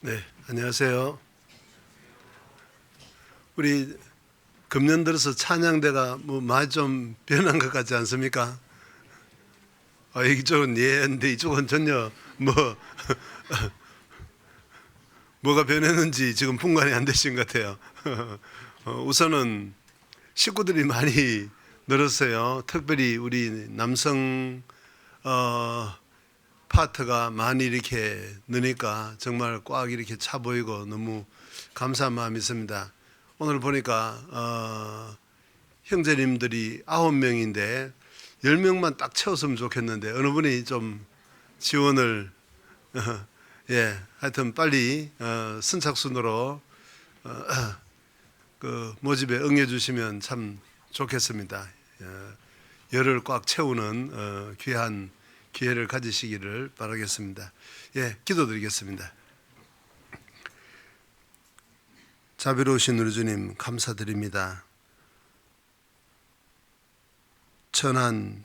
네, 안녕하세요. 우리 금년 들어서 찬양대가 많이 좀 변한 것 같지 않습니까? 이쪽은 예인데 이쪽은 전혀 뭐가 변했는지 지금 분간이 안 되신 것 같아요. 우선은 식구들이 많이 늘었어요. 특별히 우리 남성 어, 파트가 많이 이렇게 느니까 정말 꽉 이렇게 차 보이고 너무 감사한 마음이 있습니다. 오늘 보니까 형제님들이 9명인데 10명만 딱 채웠으면 좋겠는데 어느 분이 좀 지원을 예, 하여튼 빨리 선착순으로 그 모집에 응해 주시면 참 좋겠습니다. 열을 꽉 채우는 귀한 기회를 가지시기를 바라겠습니다. 예, 기도드리겠습니다. 자비로우신 우리 주님 감사드립니다. 천한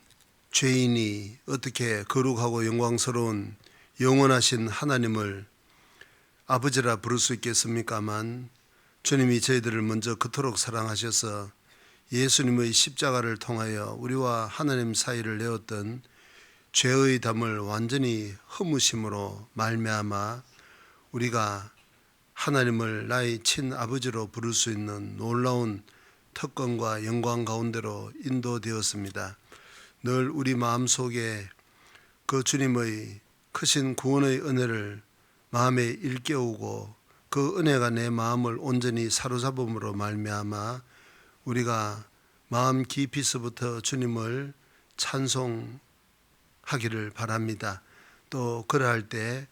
죄인이 어떻게 거룩하고 영광스러운 영원하신 하나님을 아버지라 부를 수 있겠습니까만 주님이 저희들을 먼저 그토록 사랑하셔서 예수님의 십자가를 통하여 우리와 하나님 사이를 내었던 죄의 담을 완전히 허무심으로 말미암아 우리가 하나님을 나의 친아버지로 부를 수 있는 놀라운 특권과 영광 가운데로 인도되었습니다. 늘 우리 마음속에 그 주님의 크신 구원의 은혜를 마음에 일깨우고 그 은혜가 내 마음을 온전히 사로잡음으로 말미암아 우리가 마음 깊이서부터 주님을 찬송하기를 바랍니다. 또 그러할 때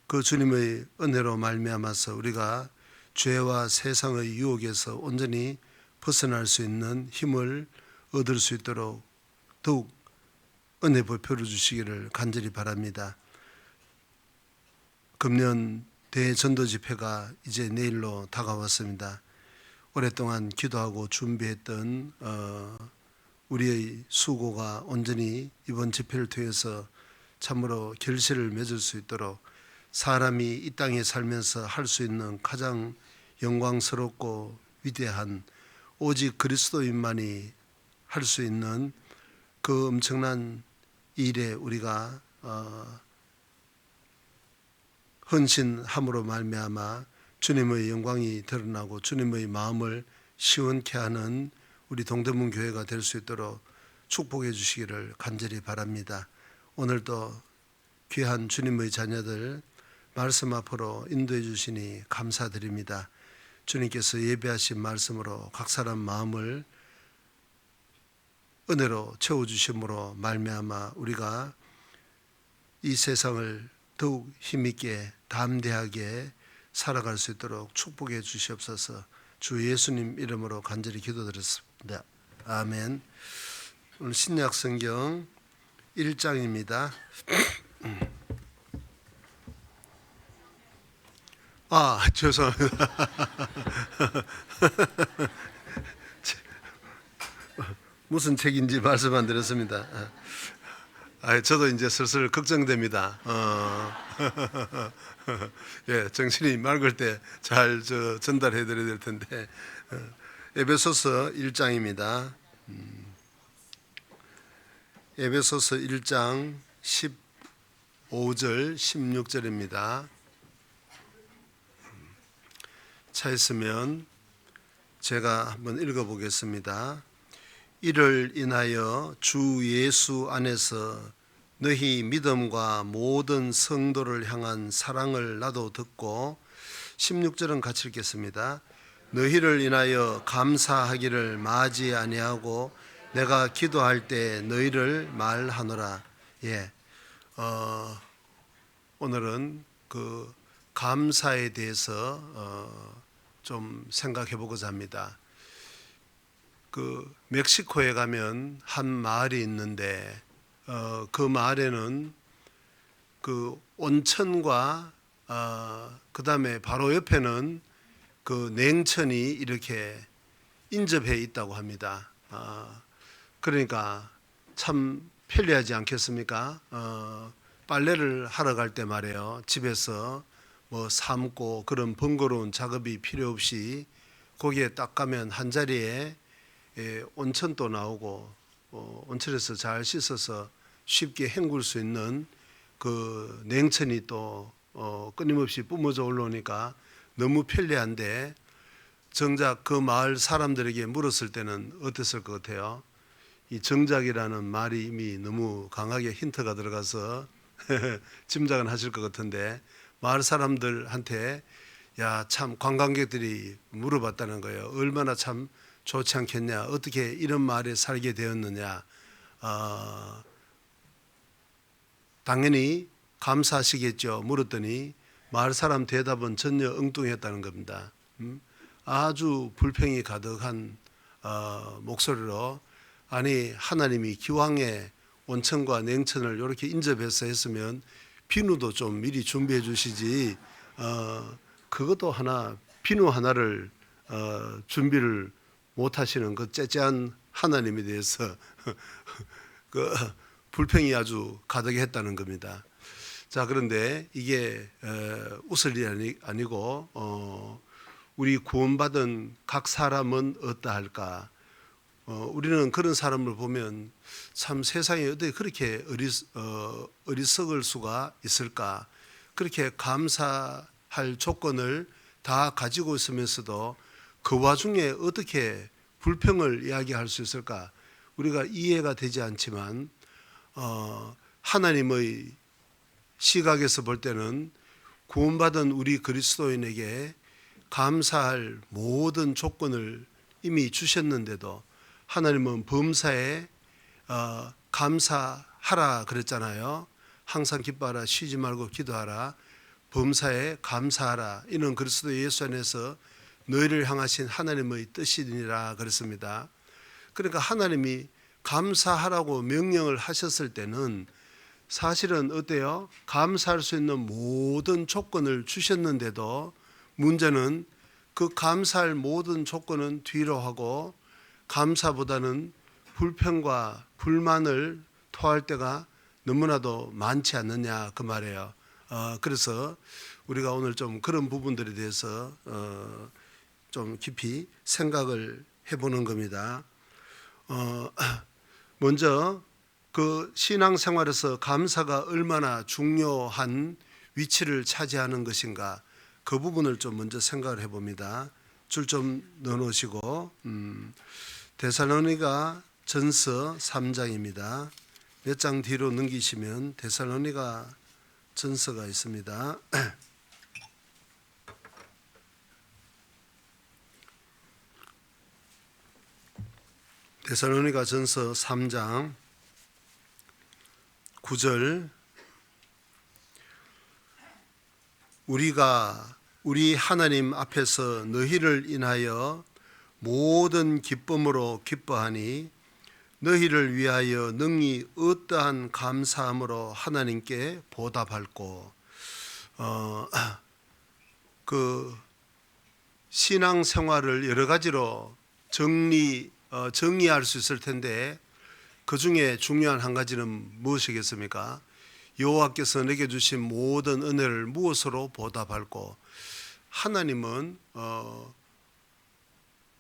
그 주님의 은혜로 말미암아서 우리가 죄와 세상의 유혹에서 온전히 벗어날 수 있는 힘을 얻을 수 있도록 더욱 은혜 보표를 주시기를 간절히 바랍니다. 금년 대전도 집회가 이제 내일로 다가왔습니다. 오랫동안 기도하고 준비했던 우리의 수고가 온전히 이번 집회를 통해서 참으로 결실을 맺을 수 있도록 사람이 이 땅에 살면서 할 수 있는 가장 영광스럽고 위대한 오직 그리스도인만이 할 수 있는 그 엄청난 일에 우리가 헌신함으로 말미암아 주님의 영광이 드러나고 주님의 마음을 시원케 하는 우리 동대문 교회가 될 수 있도록 축복해 주시기를 간절히 바랍니다. 오늘도 귀한 주님의 자녀들 말씀 앞으로 인도해 주시니 감사드립니다. 주님께서 예배하신 말씀으로 각 사람 마음을 은혜로 채워주심으로 말미암아 우리가 이 세상을 더욱 힘있게 담대하게 살아갈 수 있도록 축복해 주시옵소서. 주 예수님 이름으로 간절히 기도드렸습니다. 아멘. 오늘 신약 성경 1장입니다. 죄송합니다. 무슨 책인지 말씀 안 드렸습니다. 저도 이제 슬슬 걱정됩니다. 예, 정신이 맑을 때 잘 전달해 드려야 될 텐데. 에베소서 1장입니다. 에베소서 1장 15절 16절입니다. 차 있으면 제가 한번 읽어보겠습니다. 이를 인하여 주 예수 안에서 너희 믿음과 모든 성도를 향한 사랑을 나도 듣고 16절은 같이 읽겠습니다. 너희를 인하여 감사하기를 마지 아니하고 내가 기도할 때 너희를 말하노라. 예, 오늘은 그 감사에 대해서 좀 생각해 보고자 합니다. 그 멕시코에 가면 한 마을이 있는데 그 마을에는 그 온천과 그 다음에 바로 옆에는 그 냉천이 이렇게 인접해 있다고 합니다. 그러니까 참 편리하지 않겠습니까? 빨래를 하러 갈 때 말이에요. 집에서 뭐 삶고 그런 번거로운 작업이 필요 없이 거기에 딱 가면 한 자리에 온천도 나오고 온천에서 잘 씻어서 쉽게 헹굴 수 있는 그 냉천이 또 끊임없이 뿜어져 올라오니까 너무 편리한데, 정작 그 마을 사람들에게 물었을 때는 어땠을 것 같아요? 이 정작이라는 말이 이미 너무 강하게 힌트가 들어가서 짐작은 하실 것 같은데, 마을 사람들한테 야, 참 관광객들이 물어봤다는 거예요. 얼마나 참 좋지 않겠냐, 어떻게 이런 마을에 살게 되었느냐. 당연히 감사하시겠죠. 물었더니 마을 사람 대답은 전혀 엉뚱했다는 겁니다. 아주 불평이 가득한 목소리로, 아니 하나님이 기왕에 온천과 냉천을 이렇게 인접해서 했으면 비누도 좀 미리 준비해 주시지, 그것도 하나, 비누 하나를 준비를 못 하시는 그 째째한 하나님에 대해서 그 불평이 아주 가득했다는 겁니다. 자, 그런데 이게 웃을 일이 아니고 우리 구원받은 각 사람은 어떠할까? 우리는 그런 사람을 보면 참 세상에 어떻게 그렇게 어리석을 수가 있을까? 그렇게 감사할 조건을 다 가지고 있으면서도 그 와중에 어떻게 불평을 이야기할 수 있을까? 우리가 이해가 되지 않지만 하나님의 시각에서 볼 때는 구원받은 우리 그리스도인에게 감사할 모든 조건을 이미 주셨는데도 하나님은 범사에 감사하라 그랬잖아요. 항상 기뻐하라, 쉬지 말고 기도하라, 범사에 감사하라. 이는 그리스도 예수 안에서 너희를 향하신 하나님의 뜻이니라 그랬습니다. 그러니까 하나님이 감사하라고 명령을 하셨을 때는 사실은 어때요? 감사할 수 있는 모든 조건을 주셨는데도 문제는 그 감사할 모든 조건은 뒤로 하고 감사보다는 불평과 불만을 토할 때가 너무나도 많지 않느냐 그 말이에요. 그래서 우리가 오늘 좀 그런 부분들에 대해서 좀 깊이 생각을 해보는 겁니다. 먼저 그 신앙생활에서 감사가 얼마나 중요한 위치를 차지하는 것인가, 그 부분을 좀 먼저 생각을 해봅니다. 줄 좀 넣어놓으시고 데살로니가 전서 3장입니다. 몇 장 뒤로 넘기시면 데살로니가 전서가 있습니다. 데살로니가 전서 3장 9절, 우리 하나님 앞에서 너희를 인하여 모든 기쁨으로 기뻐하니 너희를 위하여 능히 어떠한 감사함으로 하나님께 보답할꼬. 그 신앙생활을 여러 가지로 정리할 수 있을 텐데 그 중에 중요한 한 가지는 무엇이겠습니까? 여호와께서 내게 주신 모든 은혜를 무엇으로 보답할꼬. 하나님은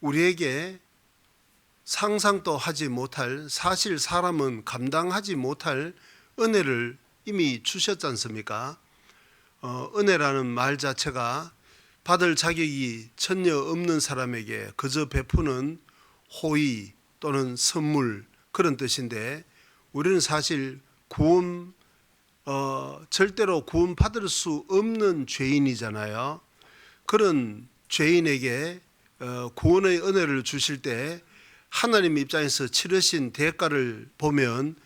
우리에게 상상도 하지 못할, 사실 사람은 감당하지 못할 은혜를 이미 주셨지 않습니까? 은혜라는 말 자체가 받을 자격이 전혀 없는 사람에게 그저 베푸는 호의 또는 선물, 그런 뜻인데, 우리는 사실 절대로 구원 받을 수 없는 죄인이잖아요. 그런 죄인에게 구원의 은혜를 주실 때 하나님 입장에서 치르신 대가를 보면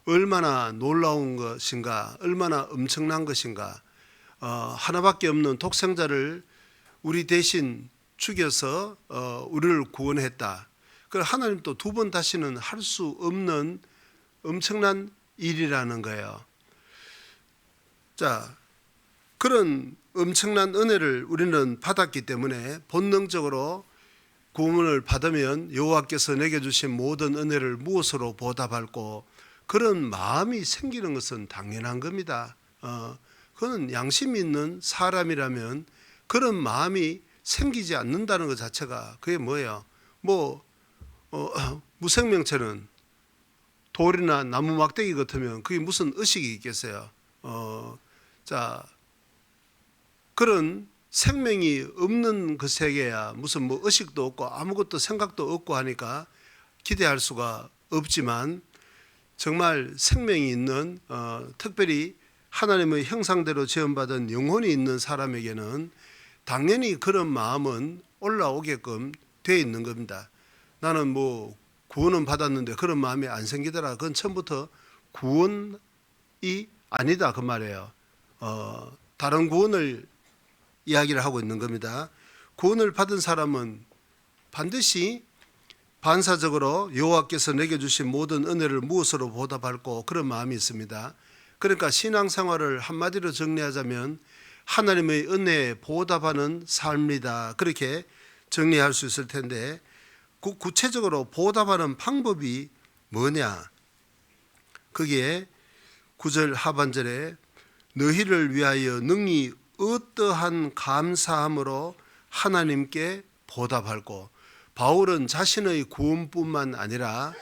얼마나 놀라운 것인가, 얼마나 엄청난 것인가. 하나밖에 없는 독생자를 우리 대신 죽여서 우리를 구원했다. 그 하나님 또 두 번 다시는 할 수 없는 엄청난 일이라는 거예요. 자, 그런 엄청난 은혜를 우리는 받았기 때문에 본능적으로 구원을 받으면 여호와께서 내게 주신 모든 은혜를 무엇으로 보답할꼬, 그런 마음이 생기는 것은 당연한 겁니다. 그는 양심이 있는 사람이라면 그런 마음이 생기지 않는다는 것 자체가 그게 뭐예요? 무생명체는 돌이나 나무 막대기 같으면 그게 무슨 의식이 있겠어요? 자, 그런 생명이 없는 그 세계야 무슨 의식도 없고 아무것도 생각도 없고 하니까 기대할 수가 없지만, 정말 생명이 있는 특별히 하나님의 형상대로 지음받은 영혼이 있는 사람에게는 당연히 그런 마음은 올라오게끔 돼 있는 겁니다. 나는 구원은 받았는데 그런 마음이 안 생기더라. 그건 처음부터 구원이 아니다 그 말이에요. 다른 구원을 이야기를 하고 있는 겁니다. 구원을 받은 사람은 반드시 반사적으로 여호와께서 내게 주신 모든 은혜를 무엇으로 보답할고 그런 마음이 있습니다. 그러니까 신앙생활을 한마디로 정리하자면 하나님의 은혜에 보답하는 삶이다, 그렇게 정리할 수 있을 텐데, 구체적으로 보답하는 방법이 뭐냐? 거기에 9절 하반절에 너희를 위하여 능히 어떠한 감사함으로 하나님께 보답할고, 바울은 자신의 구원뿐만 아니라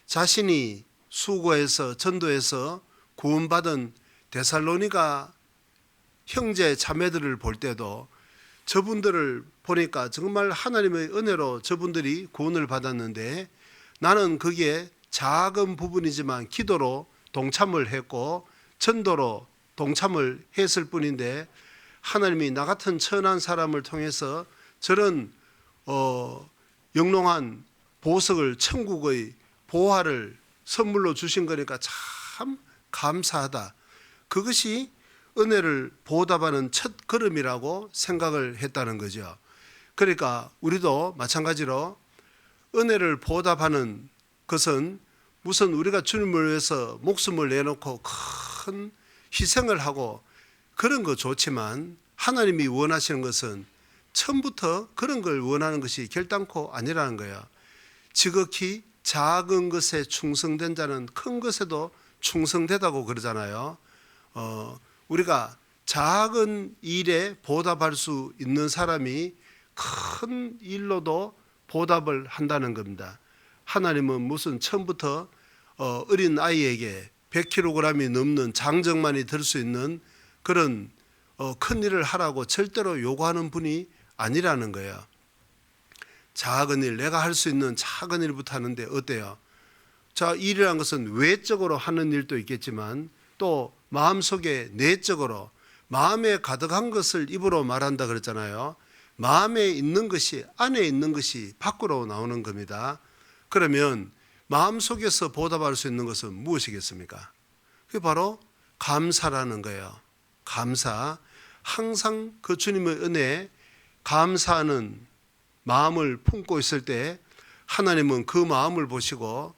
자신이 수고해서 전도해서 구원받은 데살로니가 형제 자매들을 볼 때도 저분들을 보니까 정말 하나님의 은혜로 저분들이 구원을 받았는데, 나는 거기에 작은 부분이지만 기도로 동참을 했고 전도로 동참을 했을 뿐인데, 하나님이 나 같은 천한 사람을 통해서 저런 영롱한 보석을, 천국의 보화를 선물로 주신 거니까 참 감사하다. 그것이 은혜를 보답하는 첫 걸음이라고 생각을 했다는 거죠. 그러니까 우리도 마찬가지로 은혜를 보답하는 것은 무슨 우리가 주님을 위해서 목숨을 내놓고 큰 희생을 하고 그런 거 좋지만, 하나님이 원하시는 것은 처음부터 그런 걸 원하는 것이 결단코 아니라는 거예요. 지극히 작은 것에 충성된 자는 큰 것에도 충성되다고 그러잖아요. 우리가 작은 일에 보답할 수 있는 사람이 큰 일로도 보답을 한다는 겁니다. 하나님은 무슨 처음부터 어린 아이에게 100kg이 넘는 장정만이 들 수 있는 그런 큰 일을 하라고 절대로 요구하는 분이 아니라는 거예요. 작은 일, 내가 할 수 있는 작은 일부터 하는데 어때요? 자, 일이라는 것은 외적으로 하는 일도 있겠지만 또 마음속에 내적으로, 마음에 가득한 것을 입으로 말한다 그랬잖아요. 마음에 있는 것이, 안에 있는 것이 밖으로 나오는 겁니다. 그러면 마음속에서 보답할 수 있는 것은 무엇이겠습니까? 그게 바로 감사라는 거예요. 감사. 항상 그 주님의 은혜에 감사하는 마음을 품고 있을 때 하나님은 그 마음을 보시고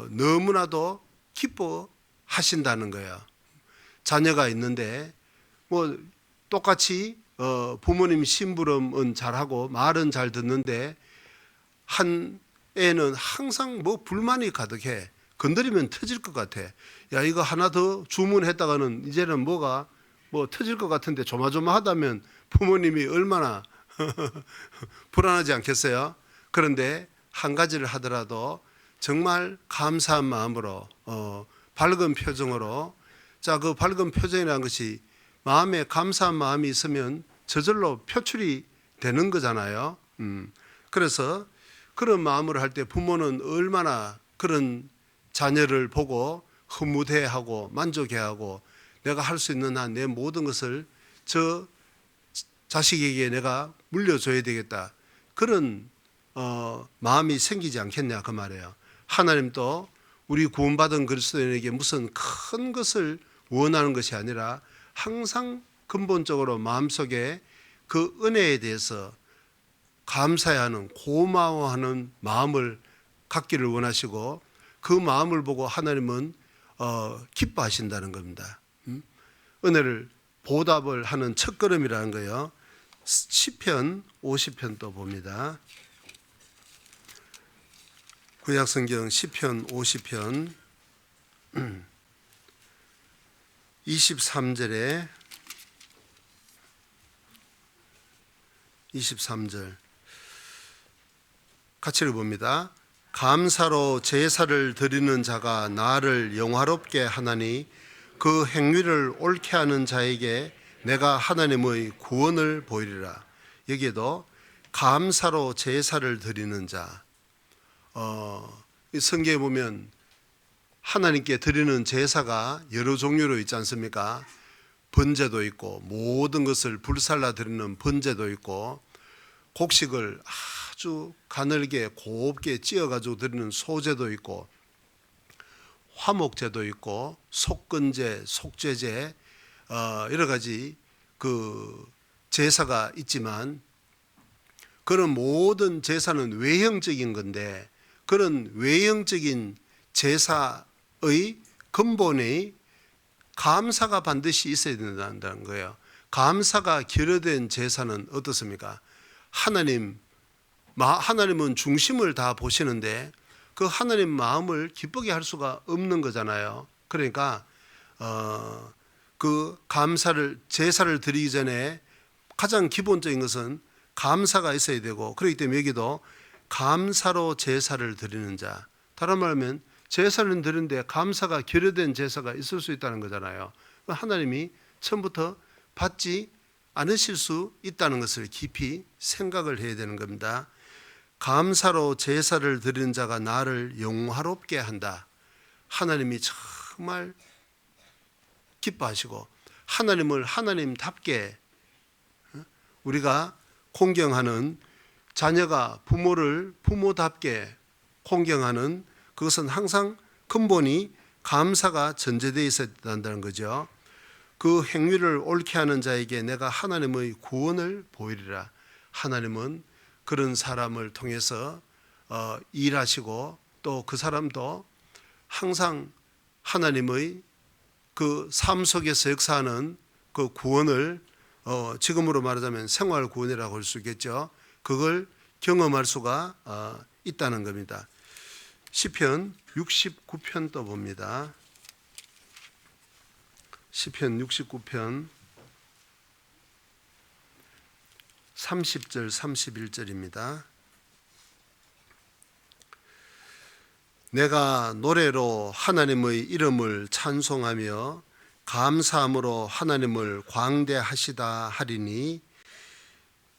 너무나도 기뻐하신다는 거예요. 자녀가 있는데 똑같이 부모님 심부름은 잘하고 말은 잘 듣는데 한 애는 항상 불만이 가득해. 건드리면 터질 것 같아. 야, 이거 하나 더 주문했다가는 이제는 뭐가 터질 것 같은데 조마조마하다면 부모님이 얼마나 불안하지 않겠어요? 그런데 한 가지를 하더라도 정말 감사한 마음으로 밝은 표정으로, 자, 그 밝은 표정이라는 것이 마음에 감사한 마음이 있으면 저절로 표출이 되는 거잖아요. 그래서 그런 마음으로 할 때 부모는 얼마나 그런 자녀를 보고 흐뭇해하고 만족해하고, 내가 할 수 있는 한 내 모든 것을 저 자식에게 내가 물려줘야 되겠다, 그런 마음이 생기지 않겠냐 그 말이에요. 하나님도 우리 구원받은 그리스도인에게 무슨 큰 것을 원하는 것이 아니라 항상 근본적으로 마음속에 그 은혜에 대해서 감사해하는, 고마워하는 마음을 갖기를 원하시고, 그 마음을 보고 하나님은 기뻐하신다는 겁니다. 은혜를 보답을 하는 첫걸음이라는 거예요. 시편 50편 또 봅니다. 구약성경 시편 50편 23절에 23절 같이 읽어봅니다. 감사로 제사를 드리는 자가 나를 영화롭게 하나니 그 행위를 옳게 하는 자에게 내가 하나님의 구원을 보이리라. 여기에도 감사로 제사를 드리는 자, 이 성경에 보면 하나님께 드리는 제사가 여러 종류로 있지 않습니까? 번제도 있고 모든 것을 불살라 드리는 번제도 있고 곡식을 아주 가늘게 곱게 찧어가지고 드리는 소제도 있고 화목제도 있고 속건제, 속죄제 여러 가지 그 제사가 있지만 그런 모든 제사는 외형적인 건데 그런 외형적인 제사의 근본에 감사가 반드시 있어야 된다는 거예요. 감사가 결여된 제사는 어떻습니까? 하나님은 중심을 다 보시는데 그 하나님 마음을 기쁘게 할 수가 없는 거잖아요. 그러니까 그 제사를 드리기 전에 가장 기본적인 것은 감사가 있어야 되고 그렇기 때문에 여기도 감사로 제사를 드리는 자, 다른 말하면 제사를 드리는데 감사가 결여된 제사가 있을 수 있다는 거잖아요. 하나님이 처음부터 받지 않으실 수 있다는 것을 깊이 생각을 해야 되는 겁니다. 감사로 제사를 드리는 자가 나를 영화롭게 한다. 하나님이 정말 기뻐하시고 하나님을 하나님답게 우리가 공경하는 자녀가 부모를 부모답게 공경하는 그것은 항상 근본이 감사가 전제되어 있어야 한다는 거죠. 그 행위를 옳게 하는 자에게 내가 하나님의 구원을 보이리라. 하나님은 그런 사람을 통해서 일하시고 또 그 사람도 항상 하나님의 그 삶 속에서 역사하는 그 구원을 지금으로 말하자면 생활 구원이라고 할 수 있겠죠. 그걸 경험할 수가 있다는 겁니다. 시편 69편 또 봅니다. 시편 69편 30절 31절입니다. 내가 노래로 하나님의 이름을 찬송하며 감사함으로 하나님을 광대하시다 하리니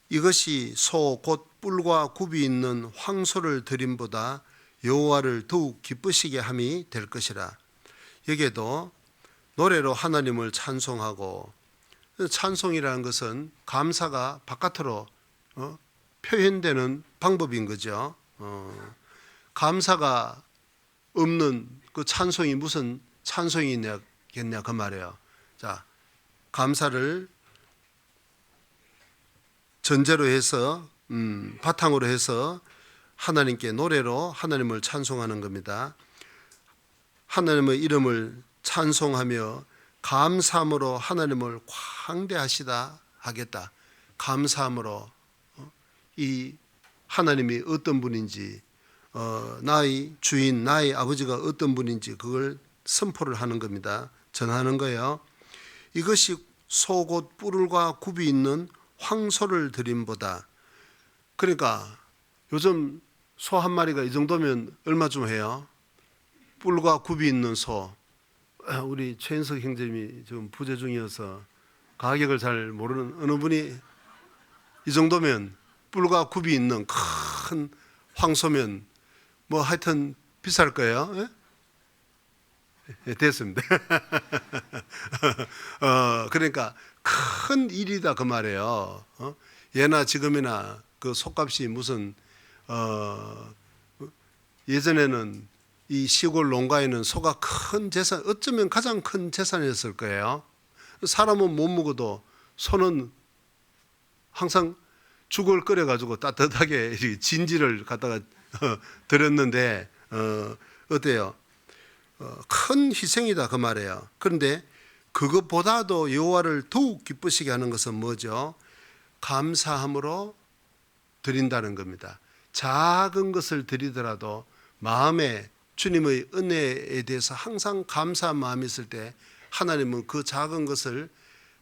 이것이 소 곧 뿔과 굽이 있는 황소를 드림보다 여호와를 더욱 기쁘시게 함이 될 것이라. 여기에도 노래로 하나님을 찬송하고, 찬송이라는 것은 감사가 바깥으로 표현되는 방법인 거죠. 감사가 없는 그 찬송이 무슨 찬송이겠냐 그 말이에요. 자, 감사를 전제로 해서 바탕으로 해서 하나님께 노래로 하나님을 찬송하는 겁니다. 하나님의 이름을 찬송하며 감사함으로 하나님을 광대하시다 하겠다. 감사함으로 이 하나님이 어떤 분인지, 나의 주인, 나의 아버지가 어떤 분인지 그걸 선포를 하는 겁니다. 전하는 거예요. 이것이 소 곧 뿔과 굽이 있는 황소를 드림보다, 그러니까 요즘 소 한 마리가 이 정도면 얼마쯤 해요? 뿔과 굽이 있는 소. 우리 최인석 형제님이 지금 부재 중이어서 가격을 잘 모르는 어느 분이 이 정도면 뿔과 굽이 있는 큰 황소면 뭐 하여튼 비쌀 거예요. 예, 됐습니다. 그러니까 큰 일이다 그 말이에요. 예나 지금이나 그 소값이 무슨 예전에는 이 시골 농가에는 소가 큰 재산, 어쩌면 가장 큰 재산이었을 거예요. 사람은 못 먹어도 소는 항상 죽을 끓여가지고 따뜻하게 진지를 갖다가 드렸는데 어때요? 큰 희생이다 그 말이에요. 그런데 그것보다도 여호와를 더욱 기쁘시게 하는 것은 뭐죠? 감사함으로 드린다는 겁니다. 작은 것을 드리더라도 마음에 주님의 은혜에 대해서 항상 감사한 마음이 있을 때 하나님은 그 작은 것을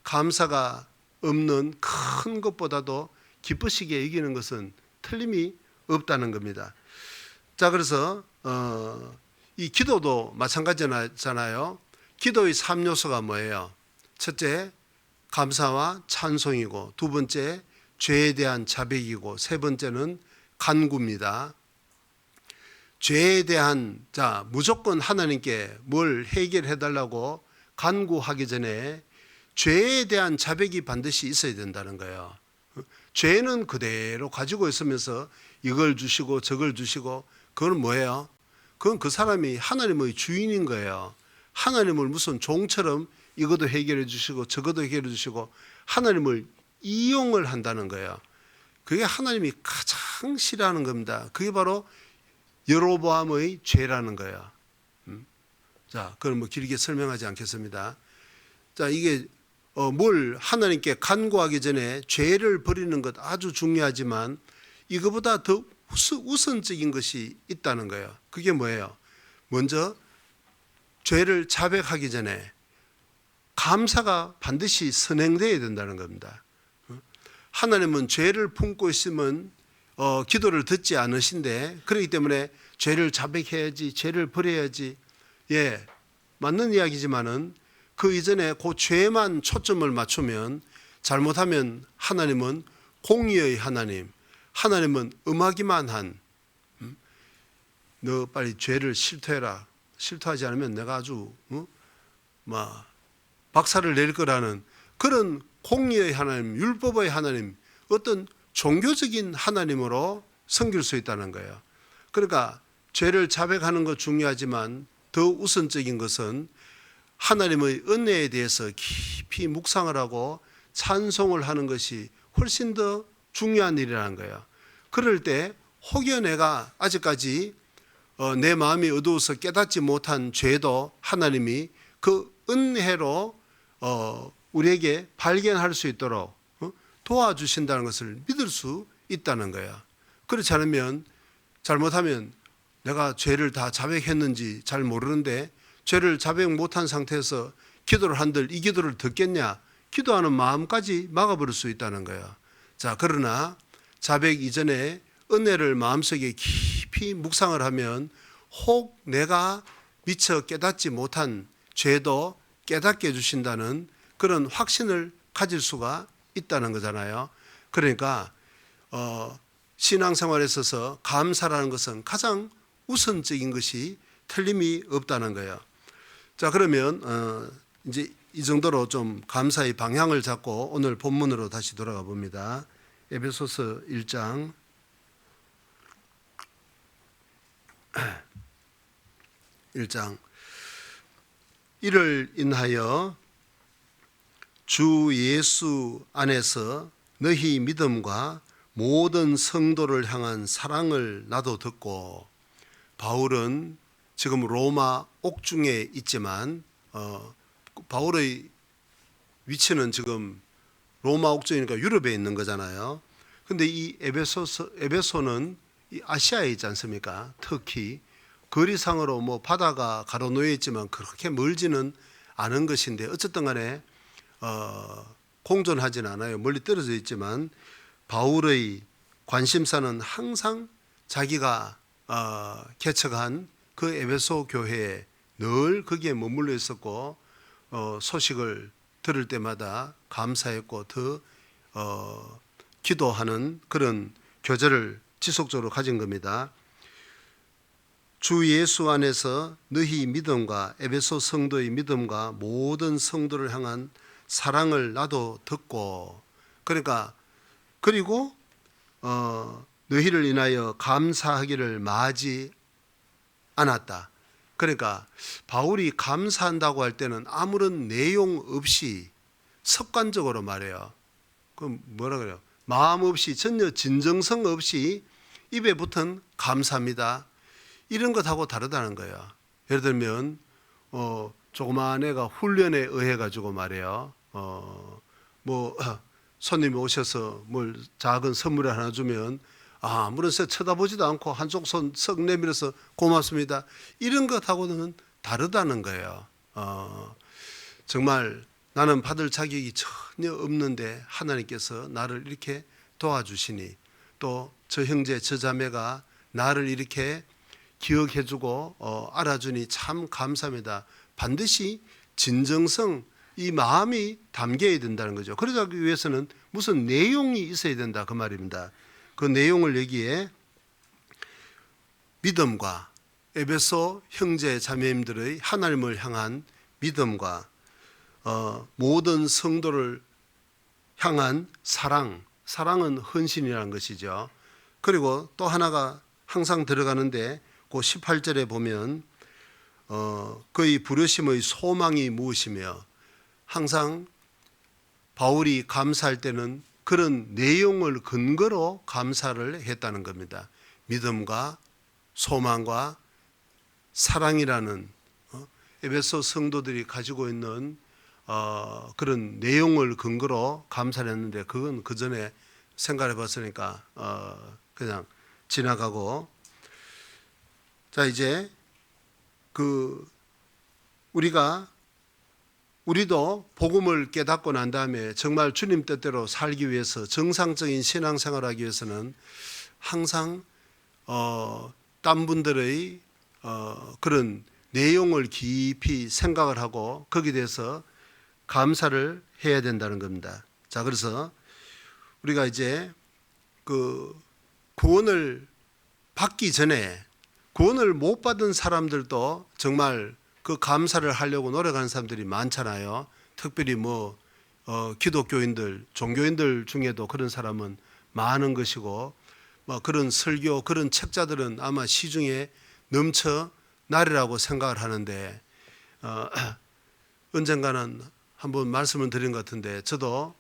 감사가 없는 큰 것보다도 기쁘시게 여기는 것은 틀림이 없다는 겁니다. 자, 그래서 이 기도도 마찬가지잖아요. 기도의 3요소가 뭐예요? 첫째, 감사와 찬송이고, 두 번째, 죄에 대한 자백이고, 세 번째는 간구입니다. 죄에 대한, 무조건 하나님께 뭘 해결해 달라고 간구하기 전에 죄에 대한 자백이 반드시 있어야 된다는 거예요. 죄는 그대로 가지고 있으면서 이걸 주시고 저걸 주시고, 그건 뭐예요? 그건 그 사람이 하나님의 주인인 거예요. 하나님을 무슨 종처럼 이것도 해결해 주시고 저것도 해결해 주시고 하나님을 이용을 한다는 거예요. 그게 하나님이 가장 싫어하는 겁니다. 그게 바로 여로보암의 죄라는 거예요. 자, 그럼 뭐 길게 설명하지 않겠습니다. 자, 이게 뭘 하나님께 간구하기 전에 죄를 버리는 것 아주 중요하지만 이거보다 더 우선적인 것이 있다는 거예요. 그게 뭐예요? 먼저 죄를 자백하기 전에 감사가 반드시 선행되어야 된다는 겁니다. 하나님은 죄를 품고 있으면 기도를 듣지 않으신데, 그렇기 때문에 죄를 자백해야지, 죄를 버려야지, 맞는 이야기지만은 그 이전에 그 죄만 초점을 맞추면, 잘못하면 하나님은 공의의 하나님, 하나님은 음하기만 한, 너 빨리 죄를 실토해라, 실토하지 않으면 내가 아주 박살을 낼 거라는 그런 공의의 하나님, 율법의 하나님, 어떤 종교적인 하나님으로 섬길 수 있다는 거예요. 그러니까 죄를 자백하는 것 중요하지만 더 우선적인 것은 하나님의 은혜에 대해서 깊이 묵상을 하고 찬송을 하는 것이 훨씬 더 중요한 일이라는 거예요. 그럴 때 혹여 내가 아직까지 내 마음이 어두워서 깨닫지 못한 죄도 하나님이 그 은혜로 우리에게 발견할 수 있도록 도와주신다는 것을 믿을 수 있다는 거야. 그렇지 않으면, 잘못하면 내가 죄를 다 자백했는지 잘 모르는데 죄를 자백 못한 상태에서 기도를 한들 이 기도를 듣겠냐, 기도하는 마음까지 막아버릴 수 있다는 거야. 자, 그러나 자백 이전에 은혜를 마음속에 깊이 묵상을 하면 혹 내가 미처 깨닫지 못한 죄도 깨닫게 해주신다는 그런 확신을 가질 수가 있다는 거잖아요. 그러니까 신앙생활에 있어서 감사라는 것은 가장 우선적인 것이 틀림이 없다는 거예요. 자, 그러면 이제 이 정도로 좀 감사의 방향을 잡고 오늘 본문으로 다시 돌아가 봅니다. 에베소서 1장 1장 이를 인하여 주 예수 안에서 너희 믿음과 모든 성도를 향한 사랑을 나도 듣고, 바울은 지금 로마 옥중에 있지만 바울의 위치는 지금 로마 옥중이니까 유럽에 있는 거잖아요. 근데 이 에베소는 이 아시아에 있지 않습니까? 터키. 거리상으로 뭐 바다가 가로놓여 있지만 그렇게 멀지는 않은 것인데, 어쨌든 간에 공존하지는 않아요. 멀리 떨어져 있지만 바울의 관심사는 항상 자기가 개척한 그 에베소 교회에 늘 거기에 머물러 있었고, 소식을 들을 때마다 감사했고 더 기도하는 그런 교제를 지속적으로 가진 겁니다. 주 예수 안에서 너희 믿음과, 에베소 성도의 믿음과 모든 성도를 향한 사랑을 나도 듣고, 그러니까 그리고 너희를 인하여 감사하기를 마지 않았다. 그러니까 바울이 감사한다고 할 때는 아무런 내용 없이 습관적으로 말해요. 그럼 뭐라 그래요? 마음 없이, 전혀 진정성 없이 입에 붙은 감사합니다, 이런 것하고 다르다는 거예요. 예를 들면 조그마한 애가 훈련에 의해 가지고 말해요. 손님이 오셔서 뭘 작은 선물을 하나 주면 아무런 새 쳐다보지도 않고 한쪽 손 썩 내밀어서 고맙습니다, 이런 것하고는 다르다는 거예요. 정말 나는 받을 자격이 전혀 없는데 하나님께서 나를 이렇게 도와주시니 또 저 형제 저 자매가 나를 이렇게 기억해주고 알아주니 참 감사합니다. 반드시 진정성, 이 마음이 담겨야 된다는 거죠. 그러기 위해서는 무슨 내용이 있어야 된다 그 말입니다. 그 내용을 여기에 믿음과 에베소 형제 자매님들의 하나님을 향한 믿음과 모든 성도를 향한 사랑은 헌신이라는 것이죠. 그리고 또 하나가 항상 들어가는데 그 18절에 보면 그의 부르심의 소망이 무엇이며, 항상 바울이 감사할 때는 그런 내용을 근거로 감사를 했다는 겁니다. 믿음과 소망과 사랑이라는 에베소 성도들이 가지고 있는 그런 내용을 근거로 감사를 했는데, 그건 그 전에 생각해 봤으니까 그냥 지나가고, 자 이제 우리도 복음을 깨닫고 난 다음에 정말 주님 뜻대로 살기 위해서 정상적인 신앙생활하기 위해서는 항상 딴 분들의 그런 내용을 깊이 생각을 하고 거기에 대해서 감사를 해야 된다는 겁니다. 자, 그래서 우리가 이제 그 구원을 받기 전에 구원을 못 받은 사람들도 정말 그 감사를 하려고 노력하는 사람들이 많잖아요. 특별히 기독교인들, 종교인들 중에도 그런 사람은 많은 것이고, 그런 설교, 그런 책자들은 아마 시중에 넘쳐나리라고 생각을 하는데, 언젠가는 한번 말씀을 드린 것 같은데, 저도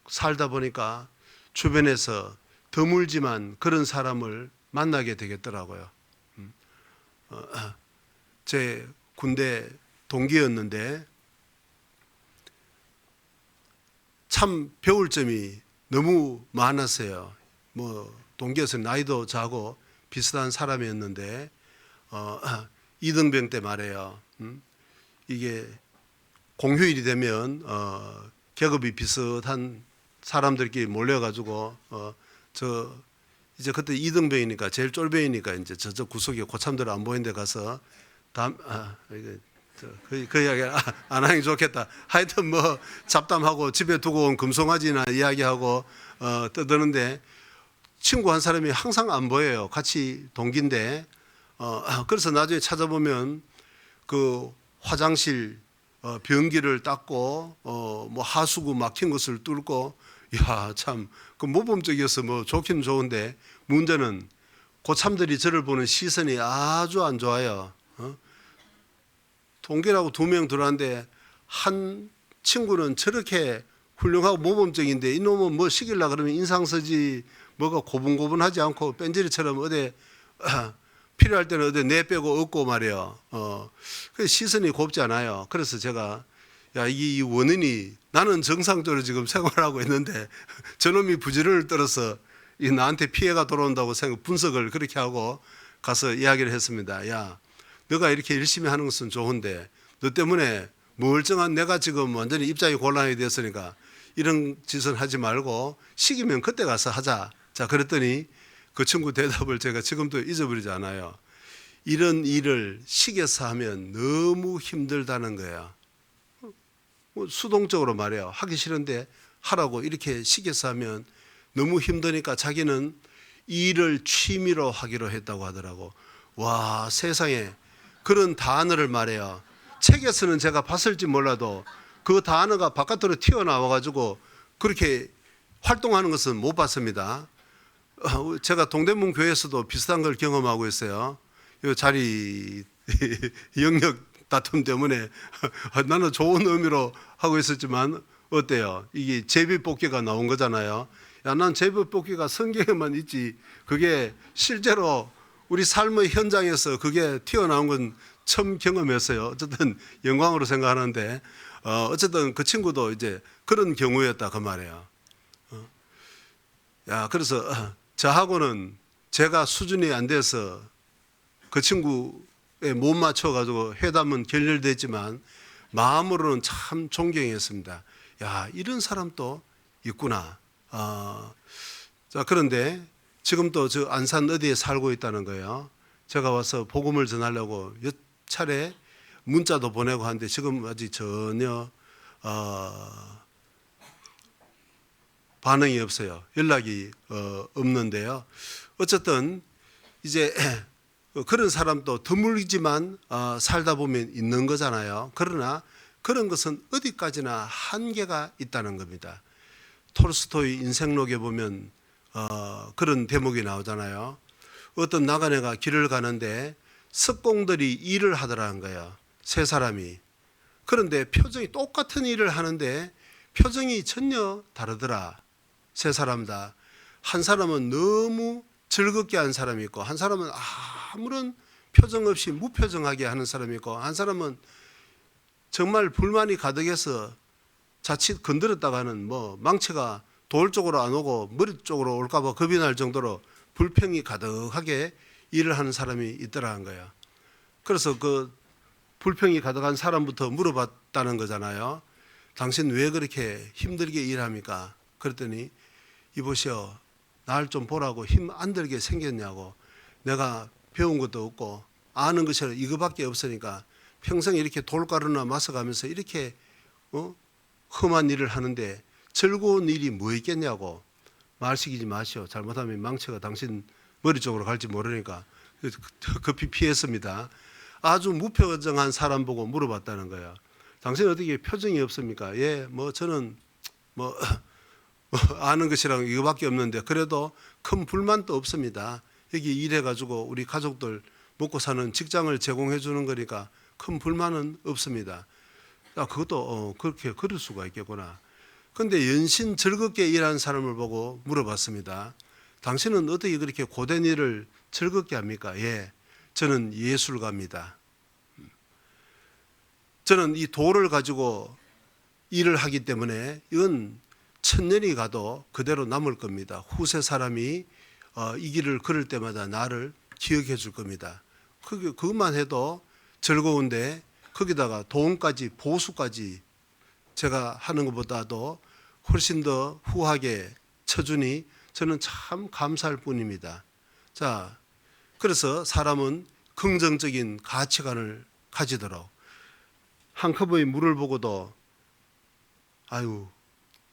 살다 보니까 주변에서 드물지만 그런 사람을 만나게 되겠더라고요. 제 군대 동기였는데 참 배울 점이 너무 많았어요. 동기여서 나이도 작고 비슷한 사람이었는데 이등병 때 말이에요. 이게 공휴일이 되면 계급이 비슷한 사람들끼리 몰려가지고 이제 그때 이등병이니까 제일 쫄병이니까 이제 저 구석에 고참들 안 보이는 데 가서 그 이야기 안 하는 게 좋겠다. 하여튼 잡담하고 집에 두고 온 금송아지나 이야기하고 떠드는데 친구 한 사람이 항상 안 보여요. 같이 동기인데 그래서 나중에 찾아보면 그 화장실 변기를 닦고 하수구 막힌 것을 뚫고, 야, 참 그 모범적이어서 좋긴 좋은데 문제는 고참들이 저를 보는 시선이 아주 안 좋아요. 동기라고 2명 들어왔는데 한 친구는 저렇게 훌륭하고 모범적인데 이놈은 시키려고 그러면 인상 쓰지 뭐가 고분고분하지 않고 뺀질이처럼 어디 필요할 때는 어디 내 빼고 얻고 말이에요. 그 시선이 곱지 않아요. 그래서 제가 이 원인이, 나는 정상적으로 지금 생활하고 있는데 저놈이 부지런을 떨어서 나한테 피해가 돌아온다고 분석을 그렇게 하고 가서 이야기를 했습니다. 야, 너가 이렇게 열심히 하는 것은 좋은데 너 때문에 멀쩡한 내가 지금 완전히 입장이 곤란이 됐으니까 이런 짓은 하지 말고 시키면 그때 가서 하자. 자, 그랬더니 그 친구 대답을 제가 지금도 잊어버리지 않아요. 이런 일을 시켜서 하면 너무 힘들다는 거야. 수동적으로 말해요. 하기 싫은데 하라고 이렇게 시켜서 하면 너무 힘드니까 자기는 일을 취미로 하기로 했다고 하더라고. 와, 세상에 그런 단어를 말해요. 책에서는 제가 봤을지 몰라도 그 단어가 바깥으로 튀어나와 가지고 그렇게 활동하는 것은 못 봤습니다. 제가 동대문 교회에서도 비슷한 걸 경험하고 있어요. 이 자리 영역 다툼 때문에 나는 좋은 의미로 하고 있었지만 어때요? 이게 제비뽑기가 나온 거잖아요. 야, 난 제비뽑기가 성경에만 있지 그게 실제로 우리 삶의 현장에서 그게 튀어나온 건 처음 경험했어요. 어쨌든 영광으로 생각하는데 어쨌든 그 친구도 이제 그런 경우였다 그 말이에요. 그래서 저하고는 제가 수준이 안 돼서 그 친구에 못 맞춰가지고 회담은 결렬됐지만 마음으로는 참 존경했습니다. 야, 이런 사람도 있구나. 자, 그런데 지금 또 저 안산 어디에 살고 있다는 거예요. 제가 와서 복음을 전하려고 몇 차례 문자도 보내고 하는데 지금 아직 전혀 반응이 없어요. 연락이 없는데요. 어쨌든 이제 그런 사람도 드물지만 살다 보면 있는 거잖아요. 그러나 그런 것은 어디까지나 한계가 있다는 겁니다. 톨스토이 인생록에 보면 그런 대목이 나오잖아요. 어떤 나그네가 길을 가는데 석공들이 일을 하더라는 거예요. 세 사람이. 그런데 표정이 똑같은 일을 하는데 표정이 전혀 다르더라. 세 사람 다. 한 사람은 너무 즐겁게 한 사람이 있고, 한 사람은 아무런 표정 없이 무표정하게 하는 사람이 있고, 한 사람은 정말 불만이 가득해서 자칫 건드렸다가는 뭐 망치가 돌 쪽으로 안 오고 머리 쪽으로 올까봐 겁이 날 정도로 불평이 가득하게 일을 하는 사람이 있더라는 거예요. 그래서 그 불평이 가득한 사람부터 물어봤다는 거잖아요. 당신 왜 그렇게 힘들게 일합니까? 그랬더니 이보시오, 날 좀 보라고 힘 안 들게 생겼냐고. 내가 배운 것도 없고 아는 것이 이거밖에 없으니까 평생 이렇게 돌가루나 마셔가면서 이렇게 험한 일을 하는데 즐거운 일이 뭐 있겠냐고. 말 시키지 마시오. 잘못하면 망치가 당신 머리 쪽으로 갈지 모르니까. 급히 피했습니다. 아주 무표정한 사람 보고 물어봤다는 거예요. 당신 어떻게 표정이 없습니까? 예, 뭐 저는 뭐 아는 것이랑 이거밖에 없는데 그래도 큰 불만도 없습니다. 여기 일해가지고 우리 가족들 먹고 사는 직장을 제공해 주는 거니까 큰 불만은 없습니다. 그것도 그렇게 그럴 수가 있겠구나. 그런데 연신 즐겁게 일하는 사람을 보고 물어봤습니다. 당신은 어떻게 그렇게 고된 일을 즐겁게 합니까? 예, 저는 예술가입니다. 저는 이 돌을 가지고 일을 하기 때문에 이건 천년이 가도 그대로 남을 겁니다. 후세 사람이 이 길을 걸을 때마다 나를 기억해 줄 겁니다. 그것만 해도 즐거운데 거기다가 도움까지 보수까지 제가 하는 것보다도 훨씬 더 후하게 쳐주니 저는 참 감사할 뿐입니다. 자, 그래서 사람은 긍정적인 가치관을 가지도록 한 컵의 물을 보고도 아유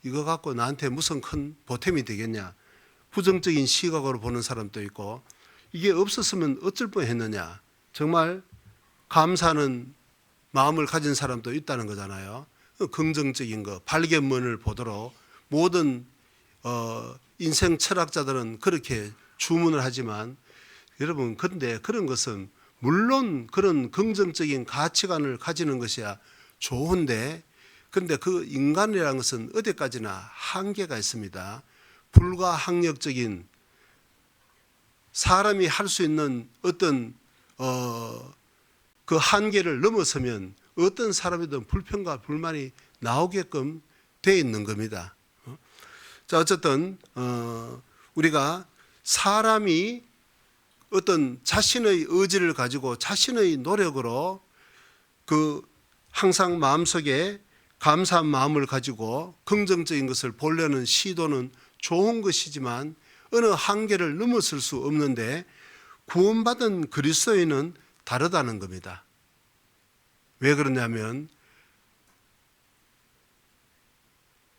이거 갖고 나한테 무슨 큰 보탬이 되겠냐, 부정적인 시각으로 보는 사람도 있고 이게 없었으면 어쩔 뻔했느냐 정말 감사하는 마음을 가진 사람도 있다는 거잖아요. 긍정적인 거 발견문을 보도록 모든 인생 철학자들은 그렇게 주문을 하지만 여러분 근데 그런 것은 물론 그런 긍정적인 가치관을 가지는 것이야 좋은데 근데 그 인간이라는 것은 어디까지나 한계가 있습니다. 불가항력적인 사람이 할 수 있는 어떤 그 한계를 넘어서면 어떤 사람이든 불평과 불만이 나오게끔 돼 있는 겁니다. 자, 어쨌든 우리가 사람이 어떤 자신의 의지를 가지고 자신의 노력으로 그 항상 마음속에 감사한 마음을 가지고 긍정적인 것을 보려는 시도는 좋은 것이지만 어느 한계를 넘어설 수 없는데 구원받은 그리스도인은 다르다는 겁니다. 왜 그러냐면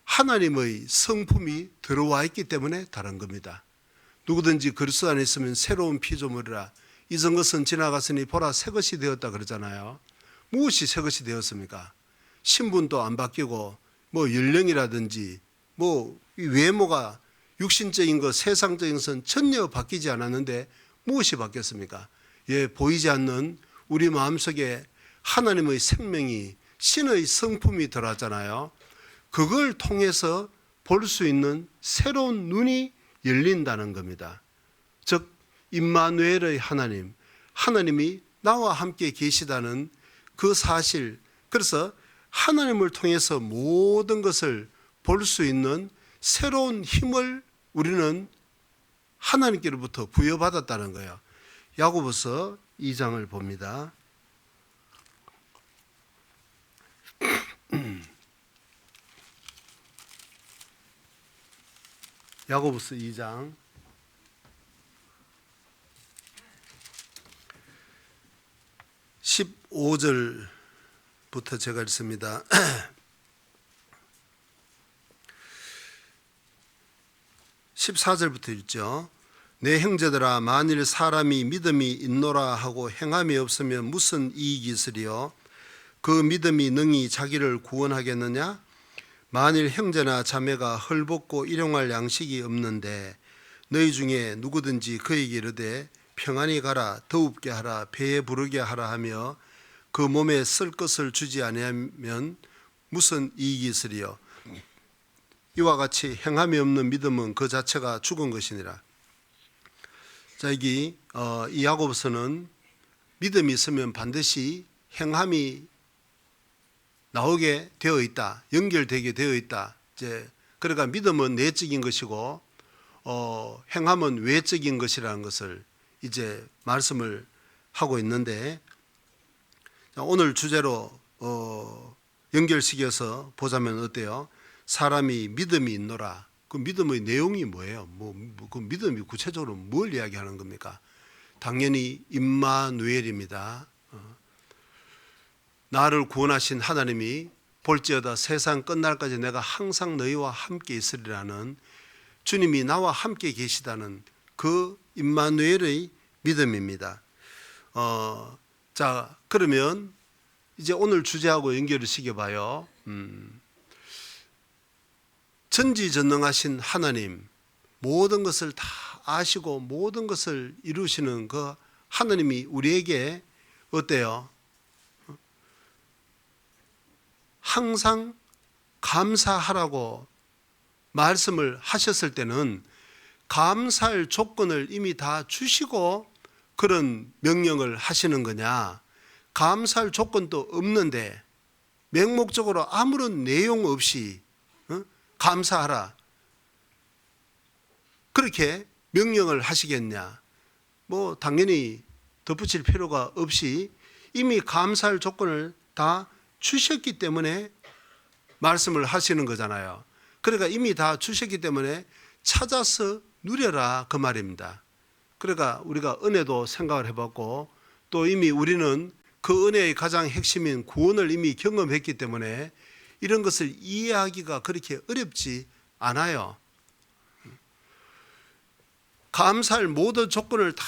하나님의 성품이 들어와 있기 때문에 다른 겁니다. 누구든지 그리스도 안에 있으면 새로운 피조물이라 이전 것은 지나갔으니 보라 새 것이 되었다 그러잖아요. 무엇이 새 것이 되었습니까? 신분도 안 바뀌고 뭐 연령이라든지 뭐 외모가 육신적인 것 세상적인 것은 전혀 바뀌지 않았는데 무엇이 바뀌었습니까? 예, 보이지 않는 우리 마음속에 하나님의 생명이 신의 성품이 들어왔잖아요. 그걸 통해서 볼 수 있는 새로운 눈이 열린다는 겁니다. 즉 임마누엘의 하나님, 하나님이 나와 함께 계시다는 그 사실, 그래서 하나님을 통해서 모든 것을 볼 수 있는 새로운 힘을 우리는 하나님께로부터 부여받았다는 거예요. 야고보서 2장을 봅니다. 야고보서 2장 15절부터 제가 읽습니다. 14절부터 읽죠. 내 형제들아, 만일 사람이 믿음이 있노라 하고 행함이 없으면 무슨 이익이 있으리요? 그 믿음이 능히 자기를 구원하겠느냐? 만일 형제나 자매가 헐벗고 일용할 양식이 없는데 너희 중에 누구든지 그에게 이르되 평안히 가라, 더웁게 하라, 배에 부르게 하라 하며 그 몸에 쓸 것을 주지 아니하면 무슨 이익이 있으리요? 이와 같이 행함이 없는 믿음은 그 자체가 죽은 것이니라. 자, 여기 이 야고보서는 믿음이 있으면 반드시 행함이 나오게 되어 있다, 연결되게 되어 있다. 이제 그러니까 믿음은 내적인 것이고 행함은 외적인 것이라는 것을 이제 말씀을 하고 있는데, 오늘 주제로 연결시켜서 보자면 어때요? 사람이 믿음이 있노라. 그 믿음의 내용이 뭐예요? 그 믿음이 구체적으로 뭘 이야기하는 겁니까? 당연히 임마누엘입니다. 나를 구원하신 하나님이 볼지어다 세상 끝날까지 내가 항상 너희와 함께 있으리라는 주님이 나와 함께 계시다는 그 임마누엘의 믿음입니다. 자, 그러면 이제 오늘 주제하고 연결을 시켜봐요. 전지전능하신 하나님, 모든 것을 다 아시고 모든 것을 이루시는 그 하나님이 우리에게 어때요? 항상 감사하라고 말씀을 하셨을 때는 감사할 조건을 이미 다 주시고 그런 명령을 하시는 거냐? 감사할 조건도 없는데 맹목적으로 아무런 내용 없이 감사하라, 그렇게 명령을 하시겠냐? 뭐 당연히 덧붙일 필요가 없이 이미 감사할 조건을 다 주셨기 때문에 말씀을 하시는 거잖아요. 그러니까 이미 다 주셨기 때문에 찾아서 누려라, 그 말입니다. 그러니까 우리가 은혜도 생각을 해봤고 또 이미 우리는 그 은혜의 가장 핵심인 구원을 이미 경험했기 때문에 이런 것을 이해하기가 그렇게 어렵지 않아요. 감사할 모든 조건을 다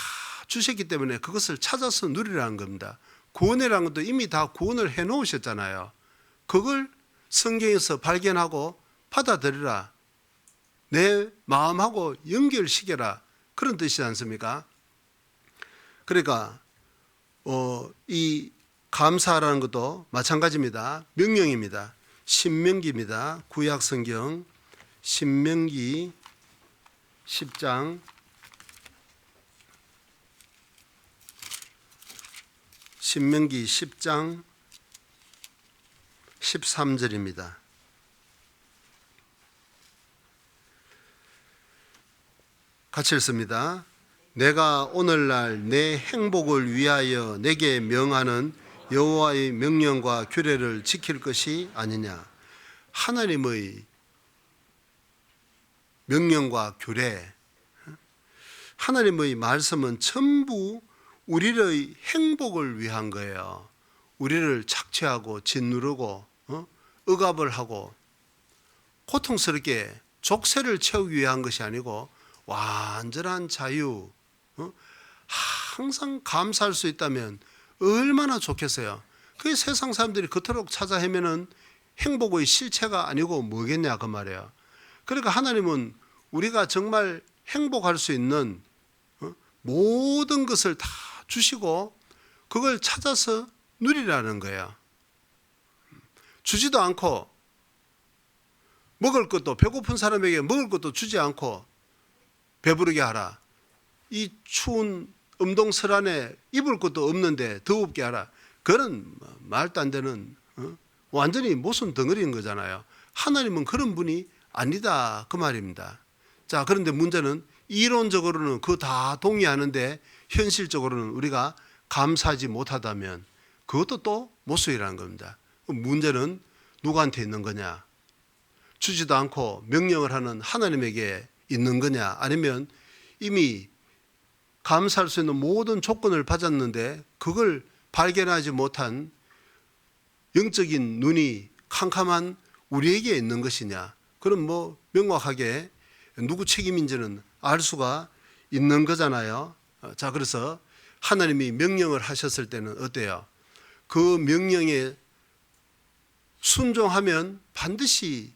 주셨기 때문에 그것을 찾아서 누리라는 겁니다. 구원이라는 것도 이미 다 구원을 해놓으셨잖아요. 그걸 성경에서 발견하고 받아들이라, 내 마음하고 연결시켜라, 그런 뜻이지 않습니까? 그러니까 이 감사라는 것도 마찬가지입니다. 명령입니다. 신명기입니다. 구약성경 신명기 10장 13절입니다. 같이 읽습니다. 내가 오늘날 내 행복을 위하여 내게 명하는 여호와의 명령과 규례를 지킬 것이 아니냐. 하나님의 명령과 규례, 하나님의 말씀은 전부 우리의 행복을 위한 거예요. 우리를 착취하고 짓누르고 억압을 하고 고통스럽게 족쇄를 채우기 위한 것이 아니고 완전한 자유, 항상 감사할 수 있다면 얼마나 좋겠어요. 그게 세상 사람들이 그토록 찾아 헤매는 행복의 실체가 아니고 뭐겠냐, 그 말이에요. 그러니까 하나님은 우리가 정말 행복할 수 있는 모든 것을 다 주시고 그걸 찾아서 누리라는 거예요. 주지도 않고 먹을 것도, 배고픈 사람에게 먹을 것도 주지 않고 배부르게 하라. 이 추운 음동설안에 입을 것도 없는데 더웁게 하라. 그런 말도 안 되는 완전히 모순 덩어리인 거잖아요. 하나님은 그런 분이 아니다, 그 말입니다. 자, 그런데 문제는 이론적으로는 그거 다 동의하는데 현실적으로는 우리가 감사하지 못하다면 그것도 또 모순이라는 겁니다. 문제는 누구한테 있는 거냐? 주지도 않고 명령을 하는 하나님에게 있는 거냐, 아니면 이미 감사할 수 있는 모든 조건을 받았는데 그걸 발견하지 못한 영적인 눈이 캄캄한 우리에게 있는 것이냐. 그럼 뭐 명확하게 누구 책임인지는 알 수가 있는 거잖아요. 자, 그래서 하나님이 명령을 하셨을 때는 어때요? 그 명령에 순종하면 반드시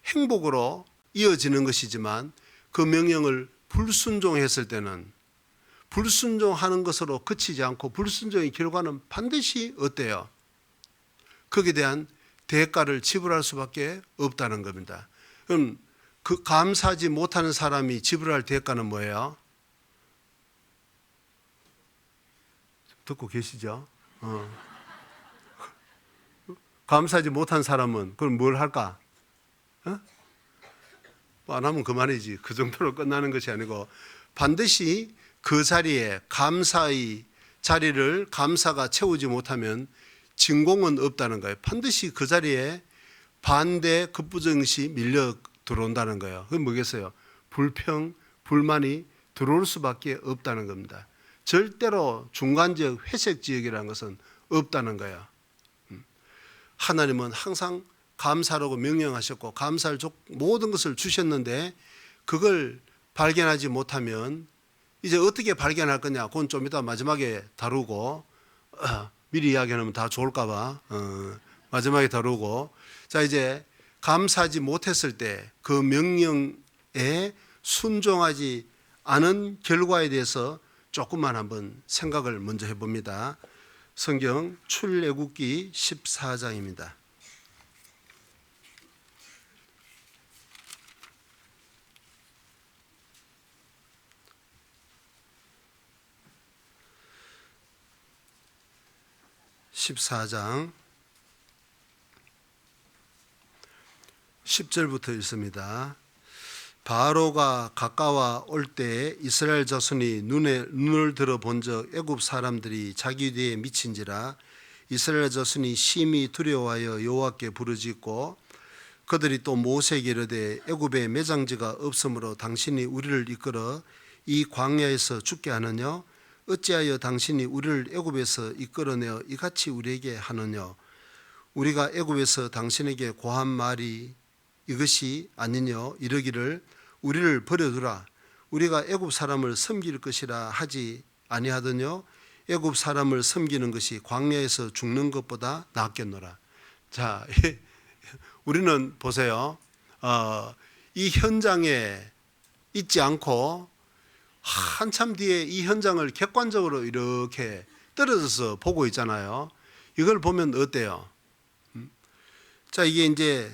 행복으로 이어지는 것이지만 그 명령을 불순종했을 때는 불순종하는 것으로 그치지 않고 불순종의 결과는 반드시 어때요? 거기에 대한 대가를 지불할 수밖에 없다는 겁니다. 그럼 그 감사하지 못하는 사람이 지불할 대가는 뭐예요? 듣고 계시죠? 감사하지 못한 사람은 그럼 뭘 할까? 안 하면 그만이지. 그 정도로 끝나는 것이 아니고 반드시 그 자리에 감사의 자리를 감사가 채우지 못하면 진공은 없다는 거예요. 반드시 그 자리에 반대 급부정시 밀려 들어온다는 거예요. 그게 뭐겠어요? 불평, 불만이 들어올 수밖에 없다는 겁니다. 절대로 중간지역, 회색지역이라는 것은 없다는 거예요. 하나님은 항상 감사라고 명령하셨고 감사할 모든 것을 주셨는데 그걸 발견하지 못하면 이제 어떻게 발견할 거냐, 그건 좀 이따 마지막에 다루고 미리 이야기하면 다 좋을까 봐 마지막에 다루고, 자, 이제 감사하지 못했을 때 그 명령에 순종하지 않은 결과에 대해서 조금만 한번 생각을 먼저 해봅니다. 성경 출애굽기 14장입니다. (14장) 10절부터 읽습니다. 바로가 가까워 올 때에 이스라엘 자손이 눈을 들어 본즉 애굽 사람들이 자기 뒤에 미친지라. 이스라엘 자손이 심히 두려워하여 여호와께 부르짖고 그들이 또 모세에게 이르되 애굽에 매장지가 없으므로 당신이 우리를 이끌어 이 광야에서 죽게 하느냐? 어찌하여 당신이 우리를 애굽에서 이끌어내어 이같이 우리에게 하느냐? 우리가 애굽에서 당신에게 고한 말이 이것이 아니냐? 이르기를 우리를 버려두라. 우리가 애굽 사람을 섬길 것이라 하지 아니하더냐? 애굽 사람을 섬기는 것이 광야에서 죽는 것보다 낫겠노라. 자, 우리는 보세요. 이 현장에 있지 않고 한참 뒤에 이 현장을 객관적으로 이렇게 떨어져서 보고 있잖아요. 이걸 보면 어때요? 자, 이게 이제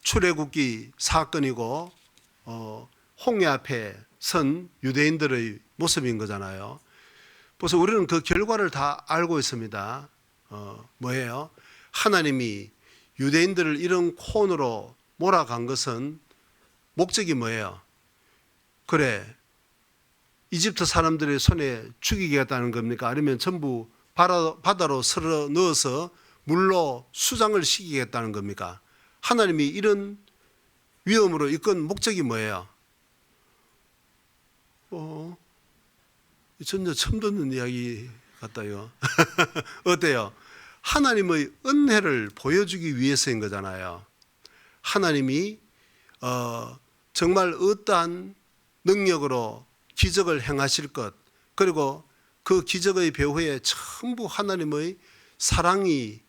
출애굽기 사건이고 홍해 앞에 선 유대인들의 모습인 거잖아요. 그래서 우리는 그 결과를 다 알고 있습니다. 뭐예요? 하나님이 유대인들을 이런 콘으로 몰아간 것은 목적이 뭐예요? 그래, 이집트 사람들의 손에 죽이겠다는 겁니까? 아니면 전부 바다로 쓸어 넣어서 물로 수장을 시키겠다는 겁니까? 하나님이 이런 위험으로 이끈 목적이 뭐예요? 전혀 처음 듣는 이야기 같아요. 어때요? 하나님의 은혜를 보여주기 위해서인 거잖아요. 하나님이 정말 어떠한 능력으로 기적을 행하실 것, 그리고 그 기적의 배후에 전부 하나님의 사랑이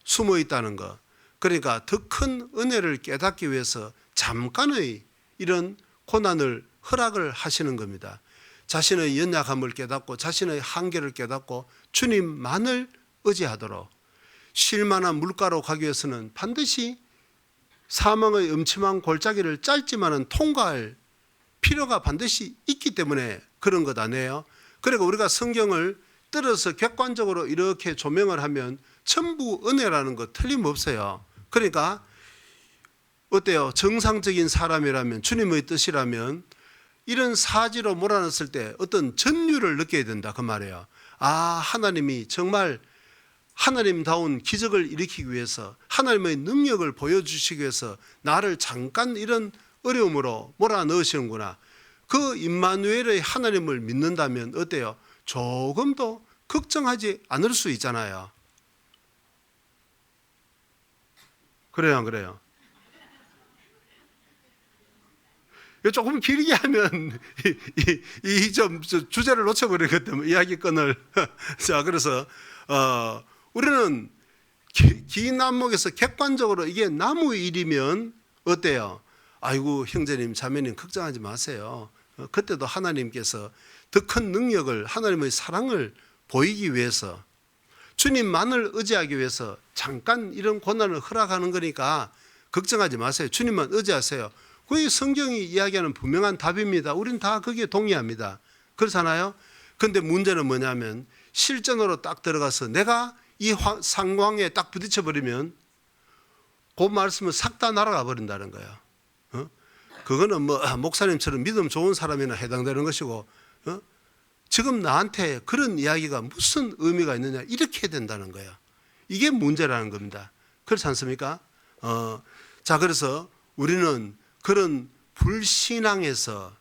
숨어 있다는 것, 그러니까 더 큰 은혜를 깨닫기 위해서 잠깐의 이런 고난을 허락을 하시는 겁니다. 자신의 연약함을 깨닫고 자신의 한계를 깨닫고 주님만을 의지하도록. 쉴만한 물가로 가기 위해서는 반드시 사망의 음침한 골짜기를 짧지만은 통과할 필요가 반드시 있기 때문에 그런 것 아니에요? 그리고 우리가 성경을 들어서 객관적으로 이렇게 조명을 하면 전부 은혜라는 거 틀림없어요. 그러니까 어때요? 정상적인 사람이라면, 주님의 뜻이라면 이런 사지로 몰아넣었을 때 어떤 전율을 느껴야 된다, 그 말이에요. 아, 하나님이 정말 하나님다운 기적을 일으키기 위해서, 하나님의 능력을 보여주시기 위해서 나를 잠깐 이런 어려움으로 몰아넣으시는구나. 그 임마누엘의 하나님을 믿는다면 어때요? 조금도 걱정하지 않을 수 있잖아요. 그래요, 안 그래요? 조금 길게 하면 이 좀 주제를 놓쳐버리기 때문에 이야기권을 자, 그래서 우리는 긴 안목에서 객관적으로 이게 나무 일이면 어때요? 아이고 형제님 자매님 걱정하지 마세요. 그때도 하나님께서 더 큰 능력을, 하나님의 사랑을 보이기 위해서, 주님만을 의지하기 위해서 잠깐 이런 고난을 허락하는 거니까 걱정하지 마세요. 주님만 의지하세요. 그게 성경이 이야기하는 분명한 답입니다. 우리는 다 거기에 동의합니다. 그렇잖아요? 그런데 문제는 뭐냐면 실전으로 딱 들어가서 내가 이 상황에 딱 부딪혀 버리면 그 말씀은 싹 다 날아가 버린다는 거예요. 그거는 뭐 목사님처럼 믿음 좋은 사람이나 해당되는 것이고, 지금 나한테 그런 이야기가 무슨 의미가 있느냐, 이렇게 해야 된다는 거예요. 이게 문제라는 겁니다. 그렇지 않습니까? 자, 그래서 우리는 그런 불신앙에서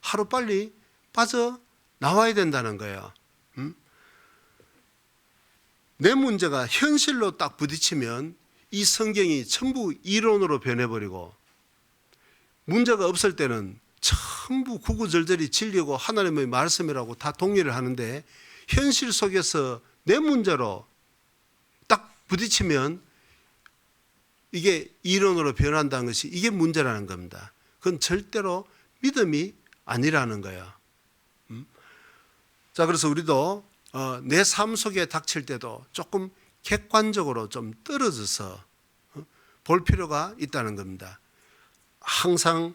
하루빨리 빠져나와야 된다는 거예요. 내 문제가 현실로 딱 부딪히면 이 성경이 전부 이론으로 변해버리고, 문제가 없을 때는 전부 구구절절히 진리고 하나님의 말씀이라고 다 동의를 하는데, 현실 속에서 내 문제로 딱 부딪히면 이게 이론으로 변한다는 것이, 이게 문제라는 겁니다. 그건 절대로 믿음이 아니라는 거예요. 자, 그래서 우리도 내 삶 속에 닥칠 때도 조금 객관적으로 좀 떨어져서 볼 필요가 있다는 겁니다. 항상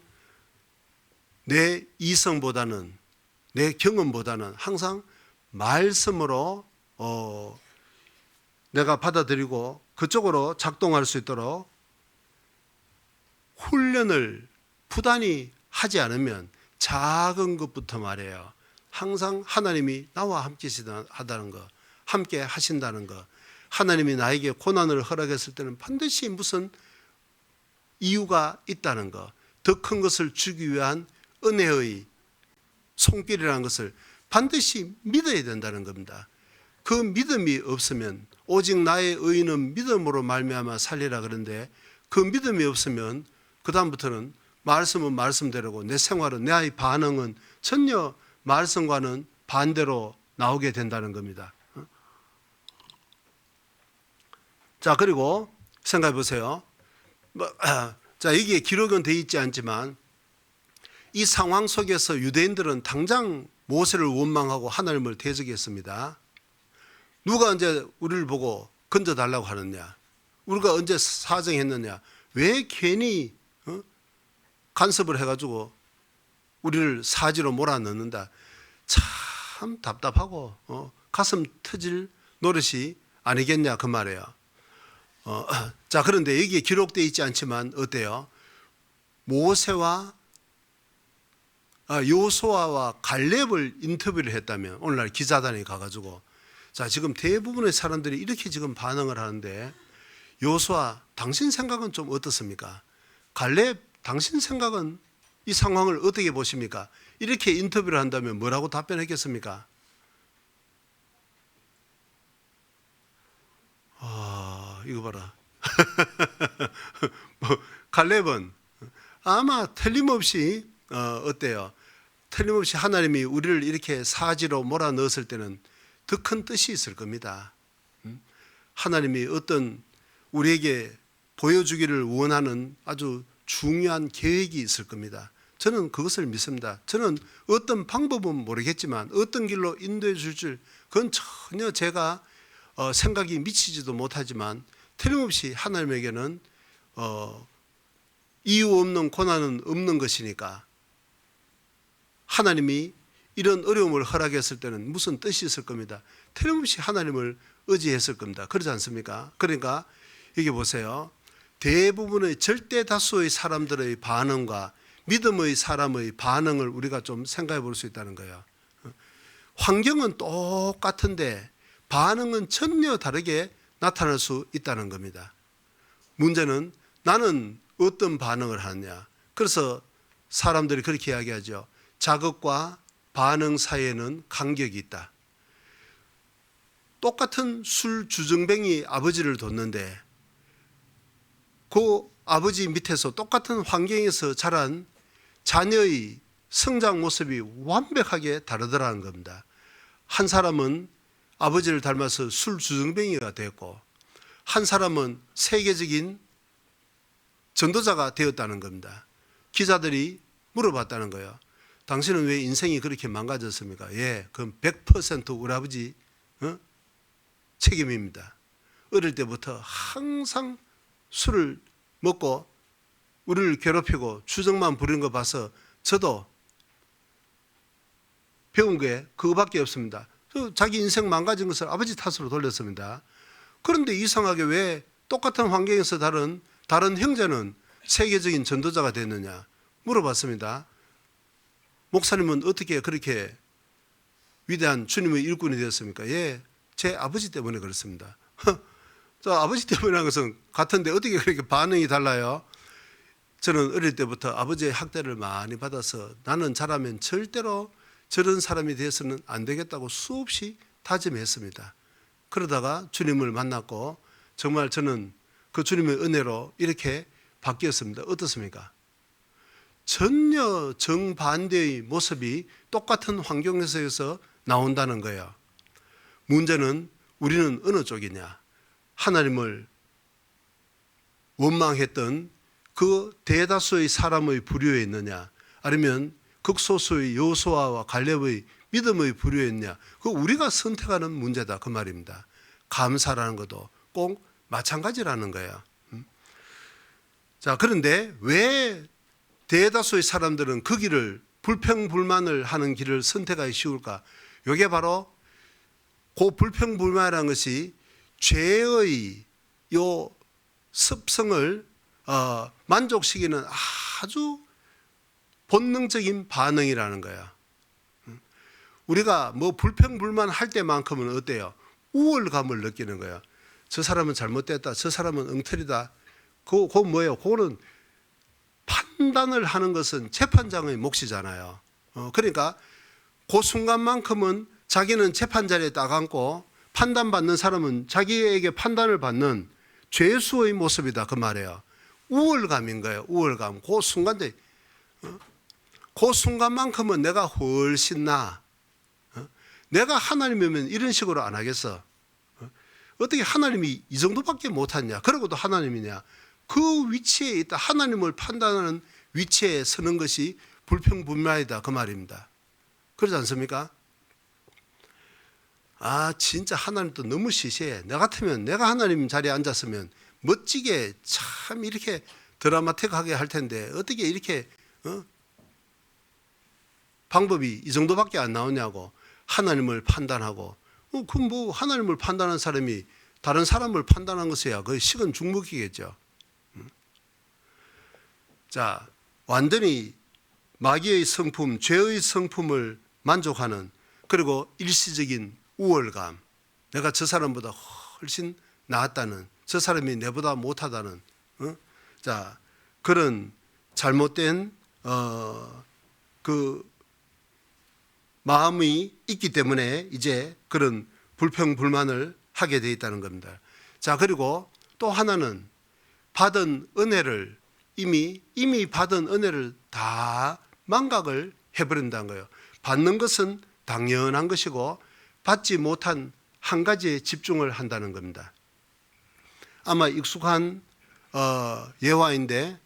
내 이성보다는, 내 경험보다는 항상 말씀으로 내가 받아들이고 그쪽으로 작동할 수 있도록 훈련을 부단히 하지 않으면, 작은 것부터 말이에요, 항상 하나님이 나와 함께 하다는 거, 함께 하신다는 거, 하나님이 나에게 고난을 허락했을 때는 반드시 무슨 이유가 있다는 거, 더 큰 것을 주기 위한 은혜의 손길이라는 것을 반드시 믿어야 된다는 겁니다. 그 믿음이 없으면, 오직 나의 의인은 믿음으로 말미암아 살리라 그런데, 그 믿음이 없으면 그 다음부터는 말씀은 말씀대로고 내 생활은, 내 반응은 전혀 말씀과는 반대로 나오게 된다는 겁니다. 자, 그리고 생각해 보세요. 자, 여기에 기록은 되어 있지 않지만 이 상황 속에서 유대인들은 당장 모세를 원망하고 하나님을 대적했습니다. 누가 언제 우리를 보고 건져달라고 하느냐, 우리가 언제 사정했느냐, 왜 괜히 간섭을 해가지고 우리를 사지로 몰아넣는다. 참 답답하고 가슴 터질 노릇이 아니겠냐, 그 말이에요. 자, 그런데 여기에 기록되어 있지 않지만 어때요? 모세와 요수아와 갈렙을 인터뷰를 했다면, 오늘날 기자단에 가가지고, 자, 지금 대부분의 사람들이 이렇게 지금 반응을 하는데, 요수아 당신 생각은 좀 어떻습니까? 갈렙 당신 생각은 이 상황을 어떻게 보십니까? 이렇게 인터뷰를 한다면 뭐라고 답변했겠습니까? 이거 봐라. 갈렙은 아마 틀림없이 어때요? 틀림없이 하나님이 우리를 이렇게 사지로 몰아넣었을 때는 더 큰 뜻이 있을 겁니다. 하나님이 어떤 우리에게 보여주기를 원하는 아주 중요한 계획이 있을 겁니다. 저는 그것을 믿습니다. 저는 어떤 방법은 모르겠지만 어떤 길로 인도해 줄 줄, 그건 전혀 제가 생각이 미치지도 못하지만, 틀림없이 하나님에게는 이유 없는 고난은 없는 것이니까, 하나님이 이런 어려움을 허락했을 때는 무슨 뜻이 있을 겁니다. 틀림없이 하나님을 의지했을 겁니다. 그렇지 않습니까? 그러니까 여기 보세요. 대부분의 절대 다수의 사람들의 반응과 믿음의 사람의 반응을 우리가 좀 생각해 볼 수 있다는 거예요. 환경은 똑같은데 반응은 전혀 다르게 나타날 수 있다는 겁니다. 문제는 나는 어떤 반응을 하느냐, 그래서 사람들이 그렇게 이야기하죠. 자극과 반응 사이에는 간격이 있다. 똑같은 술 주정뱅이 아버지를 뒀는데 그 아버지 밑에서 똑같은 환경에서 자란 자녀의 성장 모습이 완벽하게 다르더라는 겁니다. 한 사람은 아버지를 닮아서 술 주정뱅이가 되었고 한 사람은 세계적인 전도자가 되었다는 겁니다. 기자들이 물어봤다는 거예요. 당신은 왜 인생이 그렇게 망가졌습니까? 예, 그럼 100% 우리 아버지 책임입니다. 어릴 때부터 항상 술을 먹고 우리를 괴롭히고 주정만 부리는 거 봐서 저도 배운 게 그거밖에 없습니다. 자기 인생 망가진 것을 아버지 탓으로 돌렸습니다. 그런데 이상하게 왜 똑같은 환경에서 다른 형제는 세계적인 전도자가 됐느냐 물어봤습니다. 목사님은 어떻게 그렇게 위대한 주님의 일꾼이 되었습니까? 예, 제 아버지 때문에 그렇습니다. 저 아버지 때문에 한 것은 같은데 어떻게 그렇게 반응이 달라요? 저는 어릴 때부터 아버지의 학대를 많이 받아서 나는 자라면 절대로 저런 사람이 되어서는 안 되겠다고 수없이 다짐했습니다. 그러다가 주님을 만났고 정말 저는 그 주님의 은혜로 이렇게 바뀌었습니다. 어떻습니까? 전혀 정반대의 모습이 똑같은 환경에서 나온다는 거예요. 문제는 우리는 어느 쪽이냐? 하나님을 원망했던 그 대다수의 사람의 부류에 있느냐? 아니면 극소수의 여호수아와 갈렙의 믿음의 부류에 있느냐? 그 우리가 선택하는 문제다 그 말입니다. 감사라는 것도 꼭 마찬가지라는 거예요. 자, 그런데 왜 대다수의 사람들은 그 길을 불평불만을 하는 길을 선택하기 쉬울까? 이게 바로 그 불평불만이라는 것이 죄의 요 습성을 만족시키는 아주 본능적인 반응이라는 거야. 우리가 뭐 불평불만 할 때만큼은 어때요? 우월감을 느끼는 거야. 저 사람은 잘못됐다. 저 사람은 엉터리다. 그거 뭐예요? 그거는 판단을 하는 것은 재판장의 몫이잖아요. 그러니까 그 순간만큼은 자기는 재판자리에 딱 앉고 판단받는 사람은 자기에게 판단을 받는 죄수의 모습이다 그 말이에요. 우월감인 거예요. 우월감. 그 순간에 그 순간만큼은 내가 훨씬 나아. 내가 하나님이면 이런 식으로 안 하겠어. 어떻게 하나님이 이 정도밖에 못하냐? 그러고도 하나님이냐? 그 위치에 있다. 하나님을 판단하는 위치에 서는 것이 불평불만이다 그 말입니다. 그렇지 않습니까? 아, 진짜 하나님도 너무 시시해. 나 같으면 내가 하나님 자리에 앉았으면 멋지게 참 이렇게 드라마틱하게 할 텐데 어떻게 이렇게 방법이 이 정도밖에 안 나오냐고. 하나님을 판단하고 그럼 뭐 하나님을 판단하는 사람이 다른 사람을 판단한 것이야 거의 식은 죽 먹기겠죠. 자, 완전히 마귀의 성품, 죄의 성품을 만족하는 그리고 일시적인 우월감, 내가 저 사람보다 훨씬 낫다는, 저 사람이 내보다 못하다는 자, 그런 잘못된 그 마음이 있기 때문에 이제 그런 불평불만을 하게 되어 있다는 겁니다. 자, 그리고 또 하나는 받은 은혜를 이미 받은 은혜를 다 망각을 해버린다는 거예요. 받는 것은 당연한 것이고 받지 못한 한 가지에 집중을 한다는 겁니다. 아마 익숙한 예화인데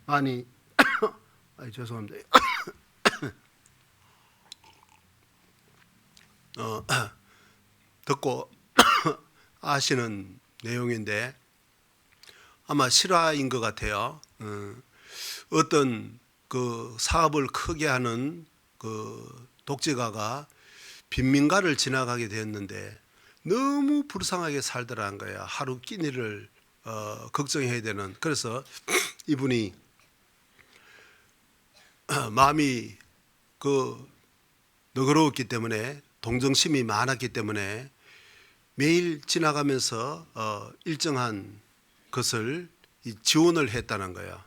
아니 죄송합니다. 듣고 아시는 내용인데 아마 실화인 것 같아요. 어떤 그 사업을 크게 하는 그 독재가가 빈민가를 지나가게 되었는데 너무 불쌍하게 살더라는 거야. 하루 끼니를 걱정해야 되는. 그래서 이분이 마음이 그 너그러웠기 때문에 동정심이 많았기 때문에 매일 지나가면서 일정한 것을 지원을 했다는 거예요.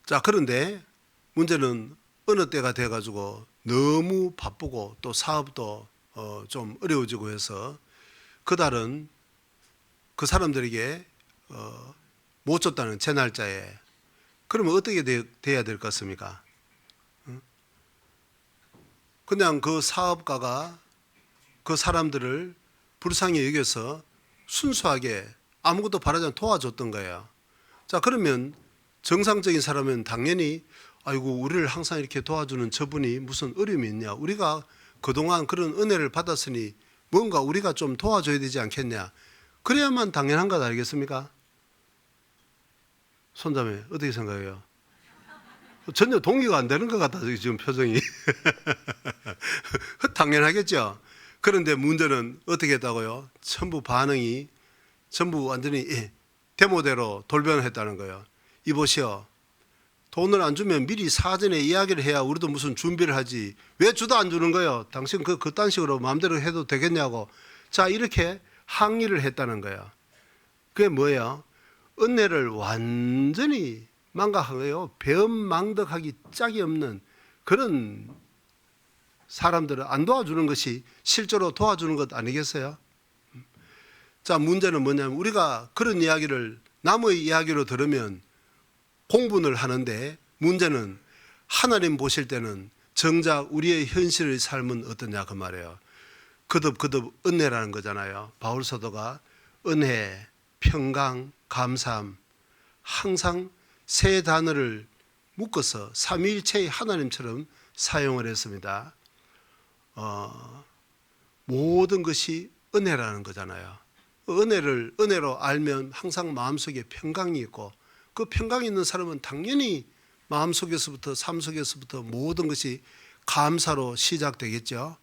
자, 그런데 문제는 어느 때가 돼가지고 너무 바쁘고 또 사업도 좀 어려워지고 해서 그달은 그 사람들에게 못 줬다는 제 날짜에. 그러면 어떻게 돼야 될 것 같습니까? 그냥 그 사업가가 그 사람들을 불쌍히 여겨서 순수하게 아무것도 바라지 않고 도와줬던 거예요. 자, 그러면 정상적인 사람은 당연히 아이고 우리를 항상 이렇게 도와주는 저분이 무슨 어려움이 있냐, 우리가 그동안 그런 은혜를 받았으니 뭔가 우리가 좀 도와줘야 되지 않겠냐, 그래야만 당연한 것 아니겠습니까? 손자매 어떻게 생각해요? 전혀 동의가 안 되는 것 같아서 지금 표정이. 당연하겠죠. 그런데 문제는 어떻게 했다고요? 전부 반응이 전부 완전히 데모대로 돌변했다는 거예요. 이보시오, 돈을 안 주면 미리 사전에 이야기를 해야 우리도 무슨 준비를 하지, 왜 주도 안 주는 거예요? 당신 그딴 식으로 마음대로 해도 되겠냐고. 자, 이렇게 항의를 했다는 거예요. 그게 뭐예요? 은혜를 완전히 망각한 거예요. 배은망덕하기 짝이 없는 그런 사람들을 안 도와주는 것이 실제로 도와주는 것 아니겠어요? 자, 문제는 뭐냐면 우리가 그런 이야기를 남의 이야기로 들으면 공분을 하는데, 문제는 하나님 보실 때는 정작 우리의 현실의 삶은 어떠냐 그 말이에요. 거듭 은혜라는 거잖아요. 바울 사도가 은혜, 평강, 감사함, 항상 세 단어를 묶어서 삼위일체의 하나님처럼 사용을 했습니다. 모든 것이 은혜라는 거잖아요. 은혜를 은혜로 알면 항상 마음속에 평강이 있고, 그 평강이 있는 사람은 당연히 마음속에서부터 삶 속에서부터 모든 것이 감사로 시작되겠죠.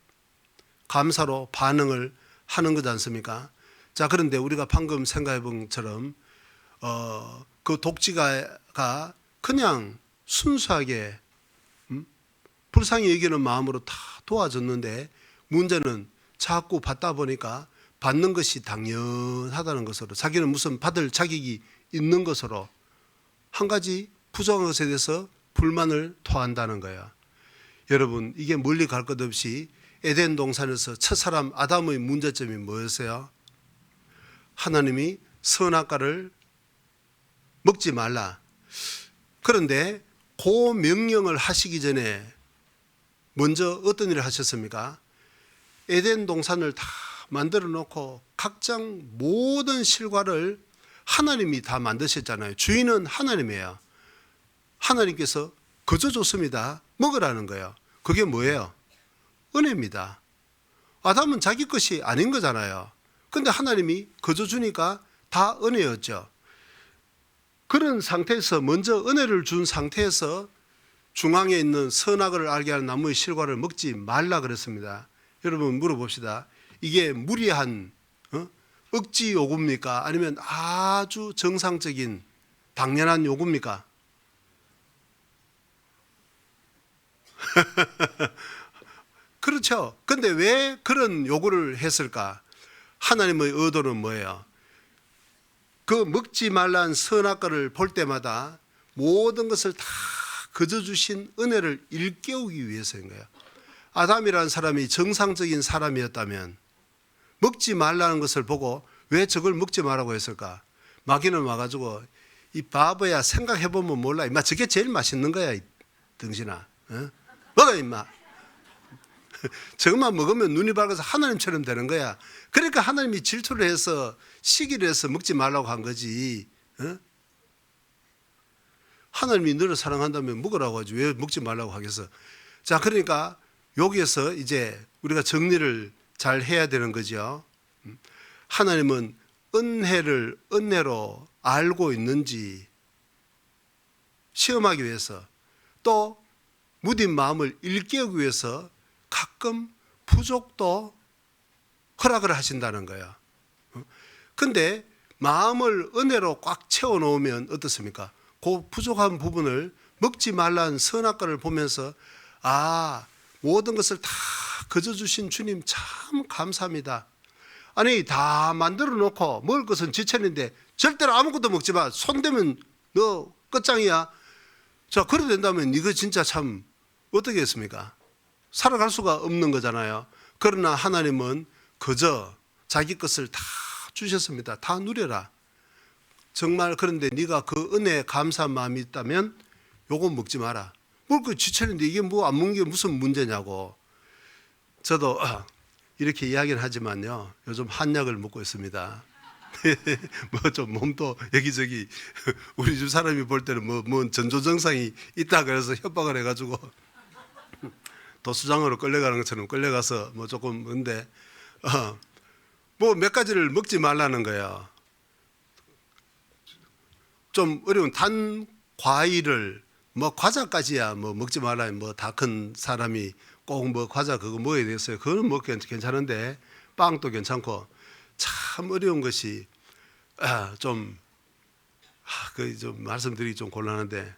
감사로 반응을 하는 거지 않습니까? 자, 그런데 우리가 방금 생각해 본 것처럼 그 독지가가 그냥 순수하게 불쌍히 여기는 마음으로 다 도와줬는데, 문제는 자꾸 받다 보니까 받는 것이 당연하다는 것으로, 자기는 무슨 받을 자격이 있는 것으로 한 가지 부정한 것에 대해서 불만을 토한다는 거야. 여러분, 이게 멀리 갈 것 없이 에덴 동산에서 첫사람 아담의 문제점이 뭐였어요? 하나님이 선악과를 먹지 말라. 그런데 그 명령을 하시기 전에 먼저 어떤 일을 하셨습니까? 에덴 동산을 다 만들어 놓고 각장 모든 실과를 하나님이 다 만드셨잖아요. 주인은 하나님이에요. 하나님께서 거저 줬습니다. 먹으라는 거예요. 그게 뭐예요? 은혜입니다. 아담은 자기 것이 아닌 거잖아요. 그런데 하나님이 거저 주니까 다 은혜였죠. 그런 상태에서, 먼저 은혜를 준 상태에서 중앙에 있는 선악을 알게 하는 나무의 실과를 먹지 말라 그랬습니다. 여러분 물어봅시다. 이게 무리한 억지 요구입니까? 아니면 아주 정상적인 당연한 요구입니까? 그렇죠. 근데 왜 그런 요구를 했을까? 하나님의 의도는 뭐예요? 그 먹지 말란 선악과를 볼 때마다 모든 것을 다 거저 주신 은혜를 일깨우기 위해서인 거예요. 아담이라는 사람이 정상적인 사람이었다면 먹지 말라는 것을 보고 왜 저걸 먹지 말라고 했을까? 마귀는 와가지고 이 바보야, 생각해보면 몰라, 임마 저게 제일 맛있는 거야, 이 등신아. 먹어 임마. 저것만 먹으면 눈이 밝아서 하나님처럼 되는 거야. 그러니까 하나님이 질투를 해서 시기를 해서 먹지 말라고 한 거지. 하나님이 너를 사랑한다면 먹으라고 하지 왜 먹지 말라고 하겠어. 자, 그러니까 여기에서 이제 우리가 정리를 잘 해야 되는 거죠. 하나님은 은혜를 은혜로 알고 있는지 시험하기 위해서, 또 무딘 마음을 일깨우기 위해서 가끔 부족도 허락을 하신다는 거예요. 근데 마음을 은혜로 꽉 채워 놓으면 어떻습니까? 그 부족한 부분을 먹지 말라는 선악과를 보면서 모든 것을 다 거저 주신 주님 참 감사합니다. 아니 다 만들어 놓고 먹을 것은 지천인데 절대로 아무것도 먹지 마. 손대면 너 끝장이야. 자, 그래 된다면 이거 진짜 참 어떻게 했습니까? 살아갈 수가 없는 거잖아요. 그러나 하나님은 그저 자기 것을 다 주셨습니다. 다 누려라. 정말 그런데 네가 그 은혜에 감사한 마음이 있다면 요거 먹지 마라. 뭘 그 지천인데 이게 뭐 안 먹는 게 무슨 문제냐고. 저도 이렇게 이야기를 하지만요, 요즘 한약을 먹고 있습니다. 뭐 좀 몸도 여기저기 우리 집 사람이 볼 때는 뭐 전조증상이 있다 그래서 협박을 해가지고 도수장으로 끌려가는 것처럼 끌려가서 뭐 조금 근데 뭐 몇 가지를 먹지 말라는 거예요. 좀 어려운 단 과일을 뭐 과자까지야 뭐 먹지 말라. 뭐 다 큰 사람이 꼭 뭐 과자 그거 먹어야 되겠어요. 그거는 뭐 괜찮은데 빵도 괜찮고 참 어려운 것이 좀 말씀드리기 좀 곤란한데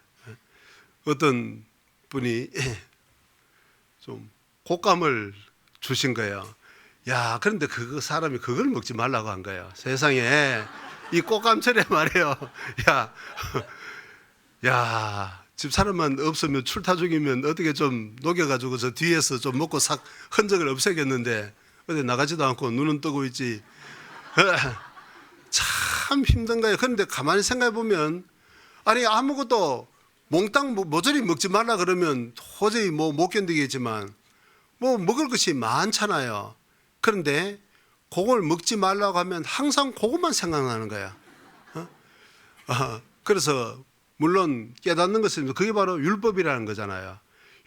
어떤 분이 좀 곶감을 주신 거예요. 야, 그런데 그 사람이 그걸 먹지 말라고 한 거예요. 세상에 이 곶감철에 말이에요. 야, 집 사람만 없으면 출타 중이면 어떻게 좀 녹여가지고 저 뒤에서 좀 먹고 싹 흔적을 없애겠는데 어디 나가지도 않고 눈은 뜨고 있지. 참 힘든 거예요. 그런데 가만히 생각해 보면 아니 아무것도 몽땅 모조리 먹지 말라 그러면 도저히 뭐 못 견디겠지만 뭐 먹을 것이 많잖아요. 그런데 그걸 먹지 말라고 하면 항상 그것만 생각나는 거야. 그래서 물론 깨닫는 것은 그게 바로 율법이라는 거잖아요.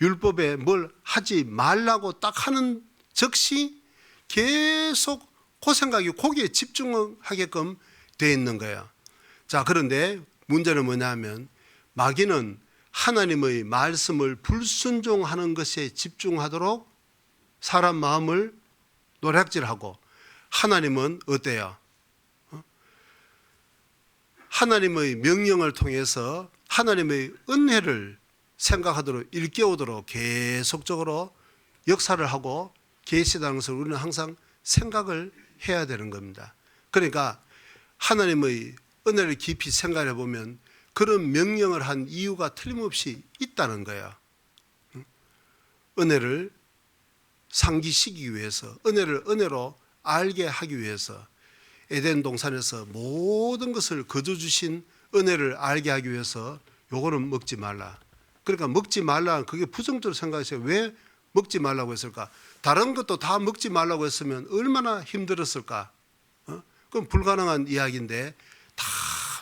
율법에 뭘 하지 말라고 딱 하는 즉시 계속 그 생각이 거기에 집중하게끔 되어 있는 거예요. 자, 그런데 문제는 뭐냐면 마귀는 하나님의 말씀을 불순종하는 것에 집중하도록 사람 마음을 노략질하고 하나님은 어때요? 하나님의 명령을 통해서 하나님의 은혜를 생각하도록 일깨우도록 계속적으로 역사를 하고 계시다는 것을 우리는 항상 생각을 해야 되는 겁니다. 그러니까 하나님의 은혜를 깊이 생각해 보면 그런 명령을 한 이유가 틀림없이 있다는 거예요. 은혜를 상기시키기 위해서, 은혜를 은혜로 알게 하기 위해서 에덴 동산에서 모든 것을 거저 주신 은혜를 알게 하기 위해서 요거는 먹지 말라. 그러니까 먹지 말라, 그게 부정적으로 생각하세요. 왜 먹지 말라고 했을까? 다른 것도 다 먹지 말라고 했으면 얼마나 힘들었을까? 그건 불가능한 이야기인데 다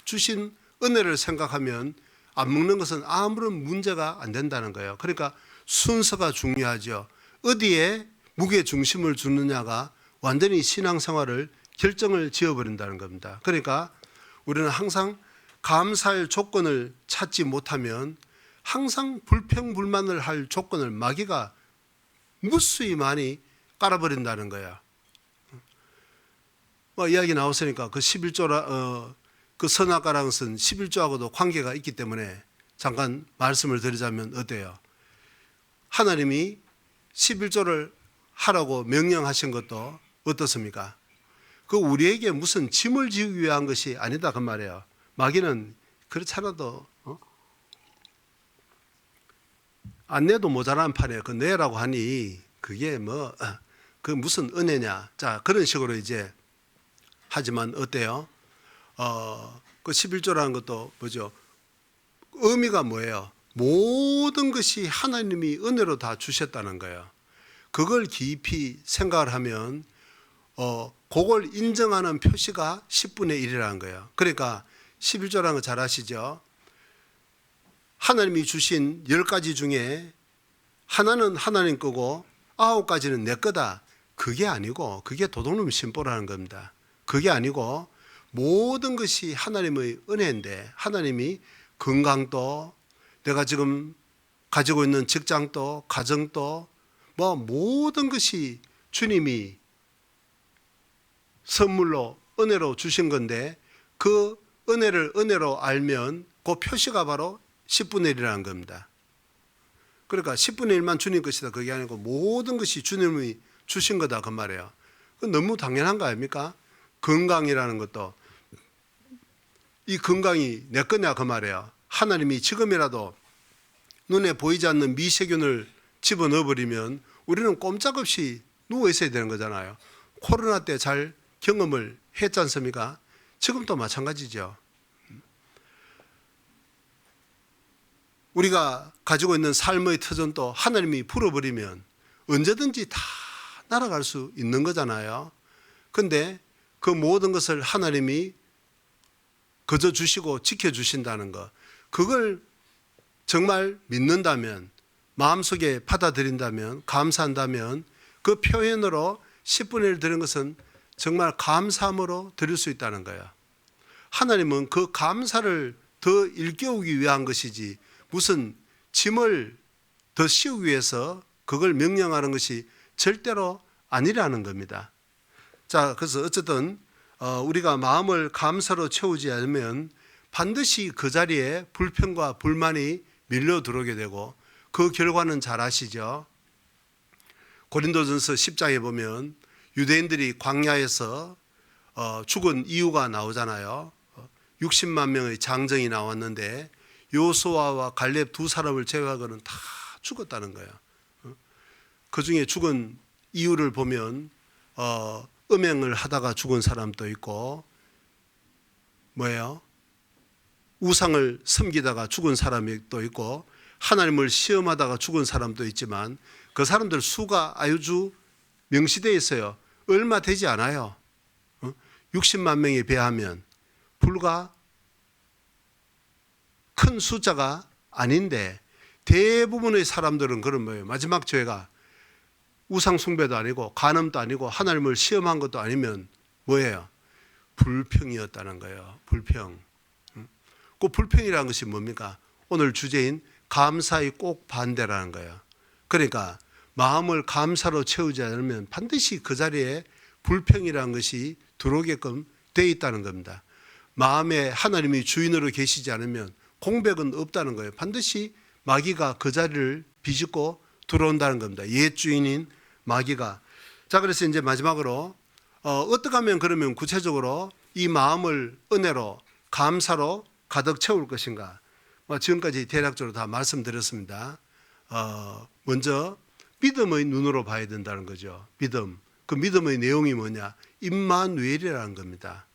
주신 은혜를 생각하면 안 먹는 것은 아무런 문제가 안 된다는 거예요. 그러니까 순서가 중요하죠. 어디에 무게 중심을 두느냐가 완전히 신앙생활을 결정을 지어버린다는 겁니다. 그러니까 우리는 항상 감사할 조건을 찾지 못하면 항상 불평불만을 할 조건을 마귀가 무수히 많이 깔아버린다는 거야. 이야기 나왔으니까 그 11조라 그 선악과라는 것은 11조하고도 관계가 있기 때문에 잠깐 말씀을 드리자면 어때요? 하나님이 11조를 하라고 명령하신 것도 어떻습니까? 그 우리에게 무슨 짐을 지우기 위한 것이 아니다 그 말이에요. 마귀는 그렇잖아도 안 내도 모자란 판에 그 내라고 하니 그게 뭐 그 무슨 은혜냐. 자, 그런 식으로 이제 하지만 어때요? 그 11조라는 것도 뭐죠? 의미가 뭐예요? 모든 것이 하나님이 은혜로 다 주셨다는 거예요. 그걸 깊이 생각을 하면 그걸 인정하는 표시가 10분의 1이라는 거예요. 그러니까 11조라는 거 잘 아시죠? 하나님이 주신 10가지 중에 하나는 하나님 거고 9가지는 내 거다. 그게 아니고 그게 도둑놈 심보라는 겁니다. 그게 아니고 모든 것이 하나님의 은혜인데 하나님이 건강도 내가 지금 가지고 있는 직장도 가정도 뭐 모든 것이 주님이 선물로 은혜로 주신 건데 그 은혜를 은혜로 알면 그 표시가 바로 10분의 1이라는 겁니다. 그러니까 10분의 1만 주님 것이다 그게 아니고 모든 것이 주님이 주신 거다 그 말이에요. 너무 당연한 거 아닙니까? 건강이라는 것도 이 건강이 내 거냐 그 말이에요. 하나님이 지금이라도 눈에 보이지 않는 미세균을 집어넣어 버리면 우리는 꼼짝없이 누워 있어야 되는 거잖아요. 코로나 때 잘 경험을 했지 않습니까? 지금도 마찬가지죠. 우리가 가지고 있는 삶의 터전도 하나님이 풀어버리면 언제든지 다 날아갈 수 있는 거잖아요. 그런데 그 모든 것을 하나님이 거저 주시고 지켜주신다는 것, 그걸 정말 믿는다면, 마음속에 받아들인다면, 감사한다면 그 표현으로 10분의 1 드린 것은 정말 감사함으로 드릴 수 있다는 거예요. 하나님은 그 감사를 더 일깨우기 위한 것이지 무슨 짐을 더 씌우기 위해서 그걸 명령하는 것이 절대로 아니라는 겁니다. 자, 그래서 어쨌든 우리가 마음을 감사로 채우지 않으면 반드시 그 자리에 불평과 불만이 밀려 들어오게 되고 그 결과는 잘 아시죠? 고린도전서 10장에 보면 유대인들이 광야에서 죽은 이유가 나오잖아요. 60만 명의 장정이 나왔는데 요수아와 갈렙 두 사람을 제외하고는 다 죽었다는 거예요. 그 중에 죽은 이유를 보면 음행을 하다가 죽은 사람도 있고 뭐예요? 우상을 섬기다가 죽은 사람이 또 있고 하나님을 시험하다가 죽은 사람도 있지만 그 사람들 수가 아주 명시되어 있어요. 얼마 되지 않아요. 60만 명에 비하면 불과 큰 숫자가 아닌데 대부분의 사람들은 그런 거예요. 마지막 죄가 우상 숭배도 아니고 간음도 아니고 하나님을 시험한 것도 아니면 뭐예요? 불평이었다는 거예요. 불평. 그 불평이라는 것이 뭡니까? 오늘 주제인 감사의 꼭 반대라는 거예요. 그러니까 마음을 감사로 채우지 않으면 반드시 그 자리에 불평이라는 것이 들어오게끔 되어 있다는 겁니다. 마음에 하나님이 주인으로 계시지 않으면 공백은 없다는 거예요. 반드시 마귀가 그 자리를 비집고 들어온다는 겁니다. 옛 주인인 마귀가. 자, 그래서 이제 마지막으로 어떻게 하면 그러면 구체적으로 이 마음을 은혜로 감사로 가득 채울 것인가? 지금까지 대략적으로 다 말씀드렸습니다. 먼저 믿음의 눈으로 봐야 된다는 거죠. 믿음. 그 믿음의 내용이 뭐냐? 임마누엘이라는 겁니다.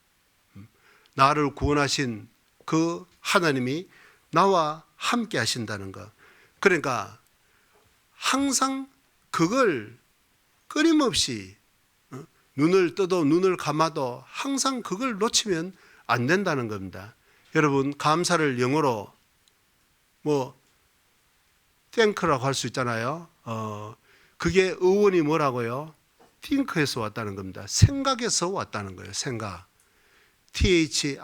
나를 구원하신 그 하나님이 나와 함께 하신다는 것. 그러니까 항상 그걸 끊임없이 눈을 떠도 눈을 감아도 항상 그걸 놓치면 안 된다는 겁니다. 여러분, 감사를 영어로 땡크라고 할 수 있잖아요. 그게 어원이 뭐라고요? think에서 왔다는 겁니다. 생각에서 왔다는 거예요. 생각. think,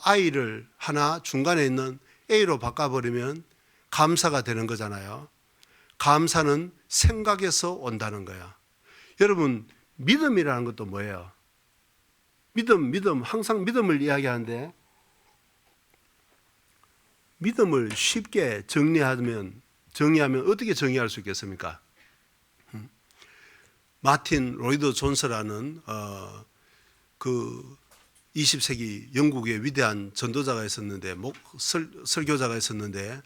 I를 하나 중간에 있는 A로 바꿔버리면 감사가 되는 거잖아요. 감사는 생각에서 온다는 거야. 여러분, 믿음이라는 것도 뭐예요? 믿음, 항상 믿음을 이야기하는데 믿음을 쉽게 정리하면 어떻게 정의할 수 있겠습니까? 마틴 로이드 존스라는 그 20세기 영국의 위대한 전도자가 있었는데 설교자가 있었는데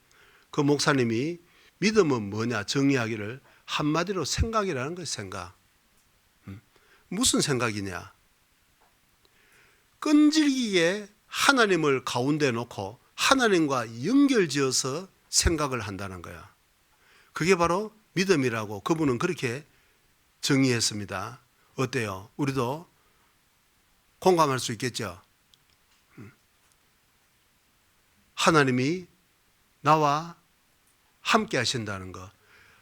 그 목사님이 믿음은 뭐냐 정의하기를 한마디로 생각이라는 거예요. 생각. 무슨 생각이냐? 끈질기게 하나님을 가운데 놓고 하나님과 연결지어서 생각을 한다는 거야. 그게 바로 믿음이라고 그분은 그렇게 정의했습니다. 어때요? 우리도 공감할 수 있겠죠? 하나님이 나와 함께 하신다는 거.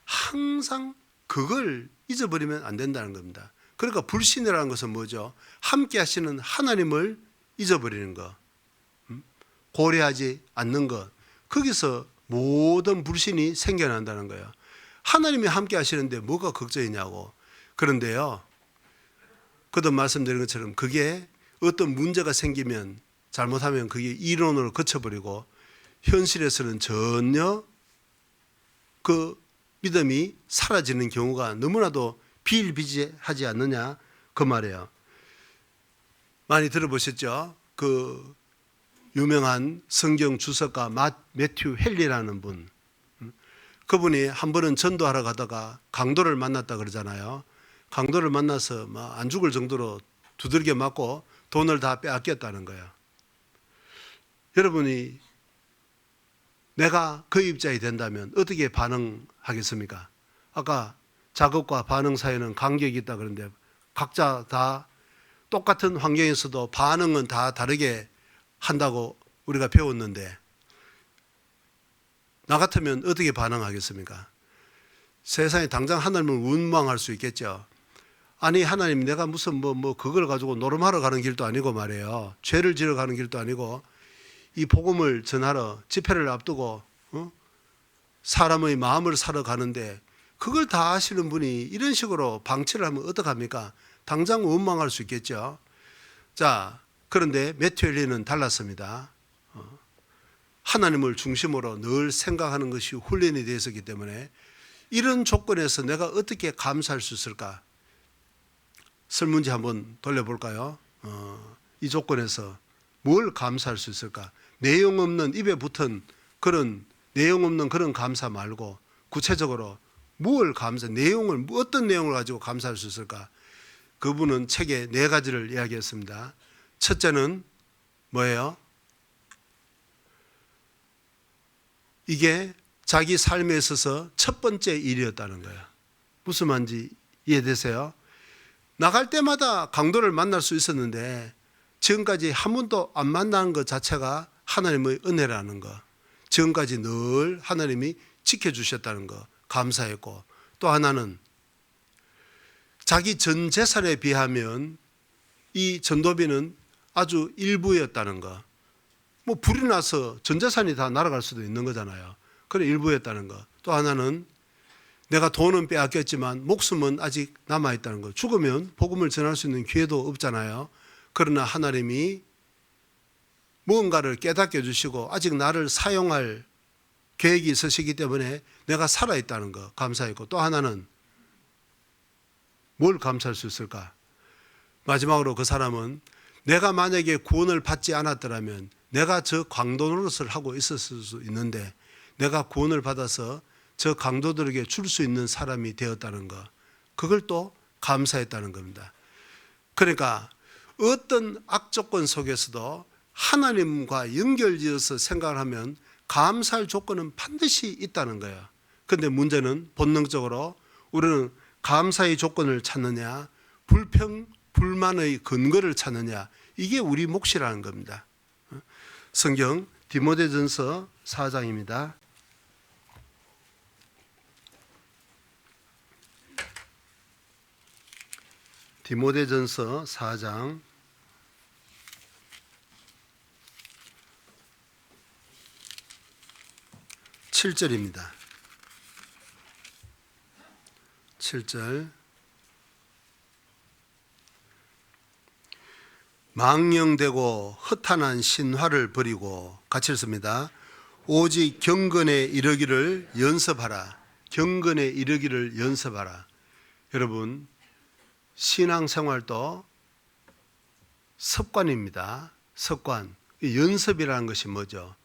항상 그걸 잊어버리면 안 된다는 겁니다. 그러니까 불신이라는 것은 뭐죠? 함께 하시는 하나님을 잊어버리는 거. 고려하지 않는 것. 거기서 모든 불신이 생겨난다는 거예요. 하나님이 함께 하시는데 뭐가 걱정이냐고. 그런데요, 그도 말씀드린 것처럼 그게 어떤 문제가 생기면 잘못하면 그게 이론으로 거쳐버리고 현실에서는 전혀 그 믿음이 사라지는 경우가 너무나도 비일비재하지 않느냐 그 말이에요. 많이 들어보셨죠? 그 유명한 성경 주석가 매튜 헨리라는 분. 그분이 한 번은 전도하러 가다가 강도를 만났다 그러잖아요. 강도를 만나서 안 죽을 정도로 두들겨 맞고 돈을 다 빼앗겼다는 거예요. 여러분이 내가 그 입장이 된다면 어떻게 반응하겠습니까? 아까 작업과 반응 사이에는 간격이 있다 그러는데 각자 다 똑같은 환경에서도 반응은 다 다르게 한다고 우리가 배웠는데 나 같으면 어떻게 반응하겠습니까? 세상에 당장 하나님을 원망할 수 있겠죠. 아니 하나님 내가 무슨 그걸 가지고 노름하러 가는 길도 아니고 말이에요. 죄를 지러 가는 길도 아니고 이 복음을 전하러 집회를 앞두고 사람의 마음을 사러 가는데 그걸 다 아시는 분이 이런 식으로 방치를 하면 어떡합니까? 당장 원망할 수 있겠죠. 자, 그런데 매튜 헨리는 달랐습니다. 하나님을 중심으로 늘 생각하는 것이 훈련이 되어 있었기 때문에 이런 조건에서 내가 어떻게 감사할 수 있을까? 설문지 한번 돌려볼까요? 이 조건에서 뭘 감사할 수 있을까? 내용 없는 입에 붙은 그런 내용 없는 그런 감사 말고 구체적으로 뭘 감사, 내용을 어떤 내용을 가지고 감사할 수 있을까? 그분은 책에 4가지를 이야기했습니다. 첫째는 뭐예요? 이게 자기 삶에 있어서 첫 번째 일이었다는 거예요. 무슨 말인지 이해되세요? 나갈 때마다 강도를 만날 수 있었는데 지금까지 한 번도 안 만난 것 자체가 하나님의 은혜라는 거. 지금까지 늘 하나님이 지켜주셨다는 거 감사했고, 또 하나는 자기 전 재산에 비하면 이 전도비는 아주 일부였다는 거. 불이 나서 전 재산이 다 날아갈 수도 있는 거잖아요. 그래 일부였다는 거. 또 하나는 내가 돈은 빼앗겼지만 목숨은 아직 남아있다는 거. 죽으면 복음을 전할 수 있는 기회도 없잖아요. 그러나 하나님이 무언가를 깨닫게 해주시고 아직 나를 사용할 계획이 있으시기 때문에 내가 살아있다는 거 감사했고, 또 하나는 뭘 감사할 수 있을까? 마지막으로 그 사람은 내가 만약에 구원을 받지 않았더라면 내가 저 강도 노릇을 하고 있었을 수 있는데 내가 구원을 받아서 저 강도들에게 줄 수 있는 사람이 되었다는 것, 그걸 또 감사했다는 겁니다. 그러니까 어떤 악조건 속에서도 하나님과 연결지어서 생각을 하면 감사할 조건은 반드시 있다는 거예요. 그런데 문제는 본능적으로 우리는 감사의 조건을 찾느냐, 불만의 근거를 찾느냐, 이게 우리 몫이라는 겁니다. 성경 디모데전서 4장입니다. 디모데전서 4장 7절입니다. 7절. 망령되고 허탄한 신화를 버리고, 같이 읽습니다. 오직 경건에 이르기를 연습하라. 경건에 이르기를 연습하라. 여러분, 신앙생활도 습관입니다. 습관. 연습이라는 것이 뭐죠?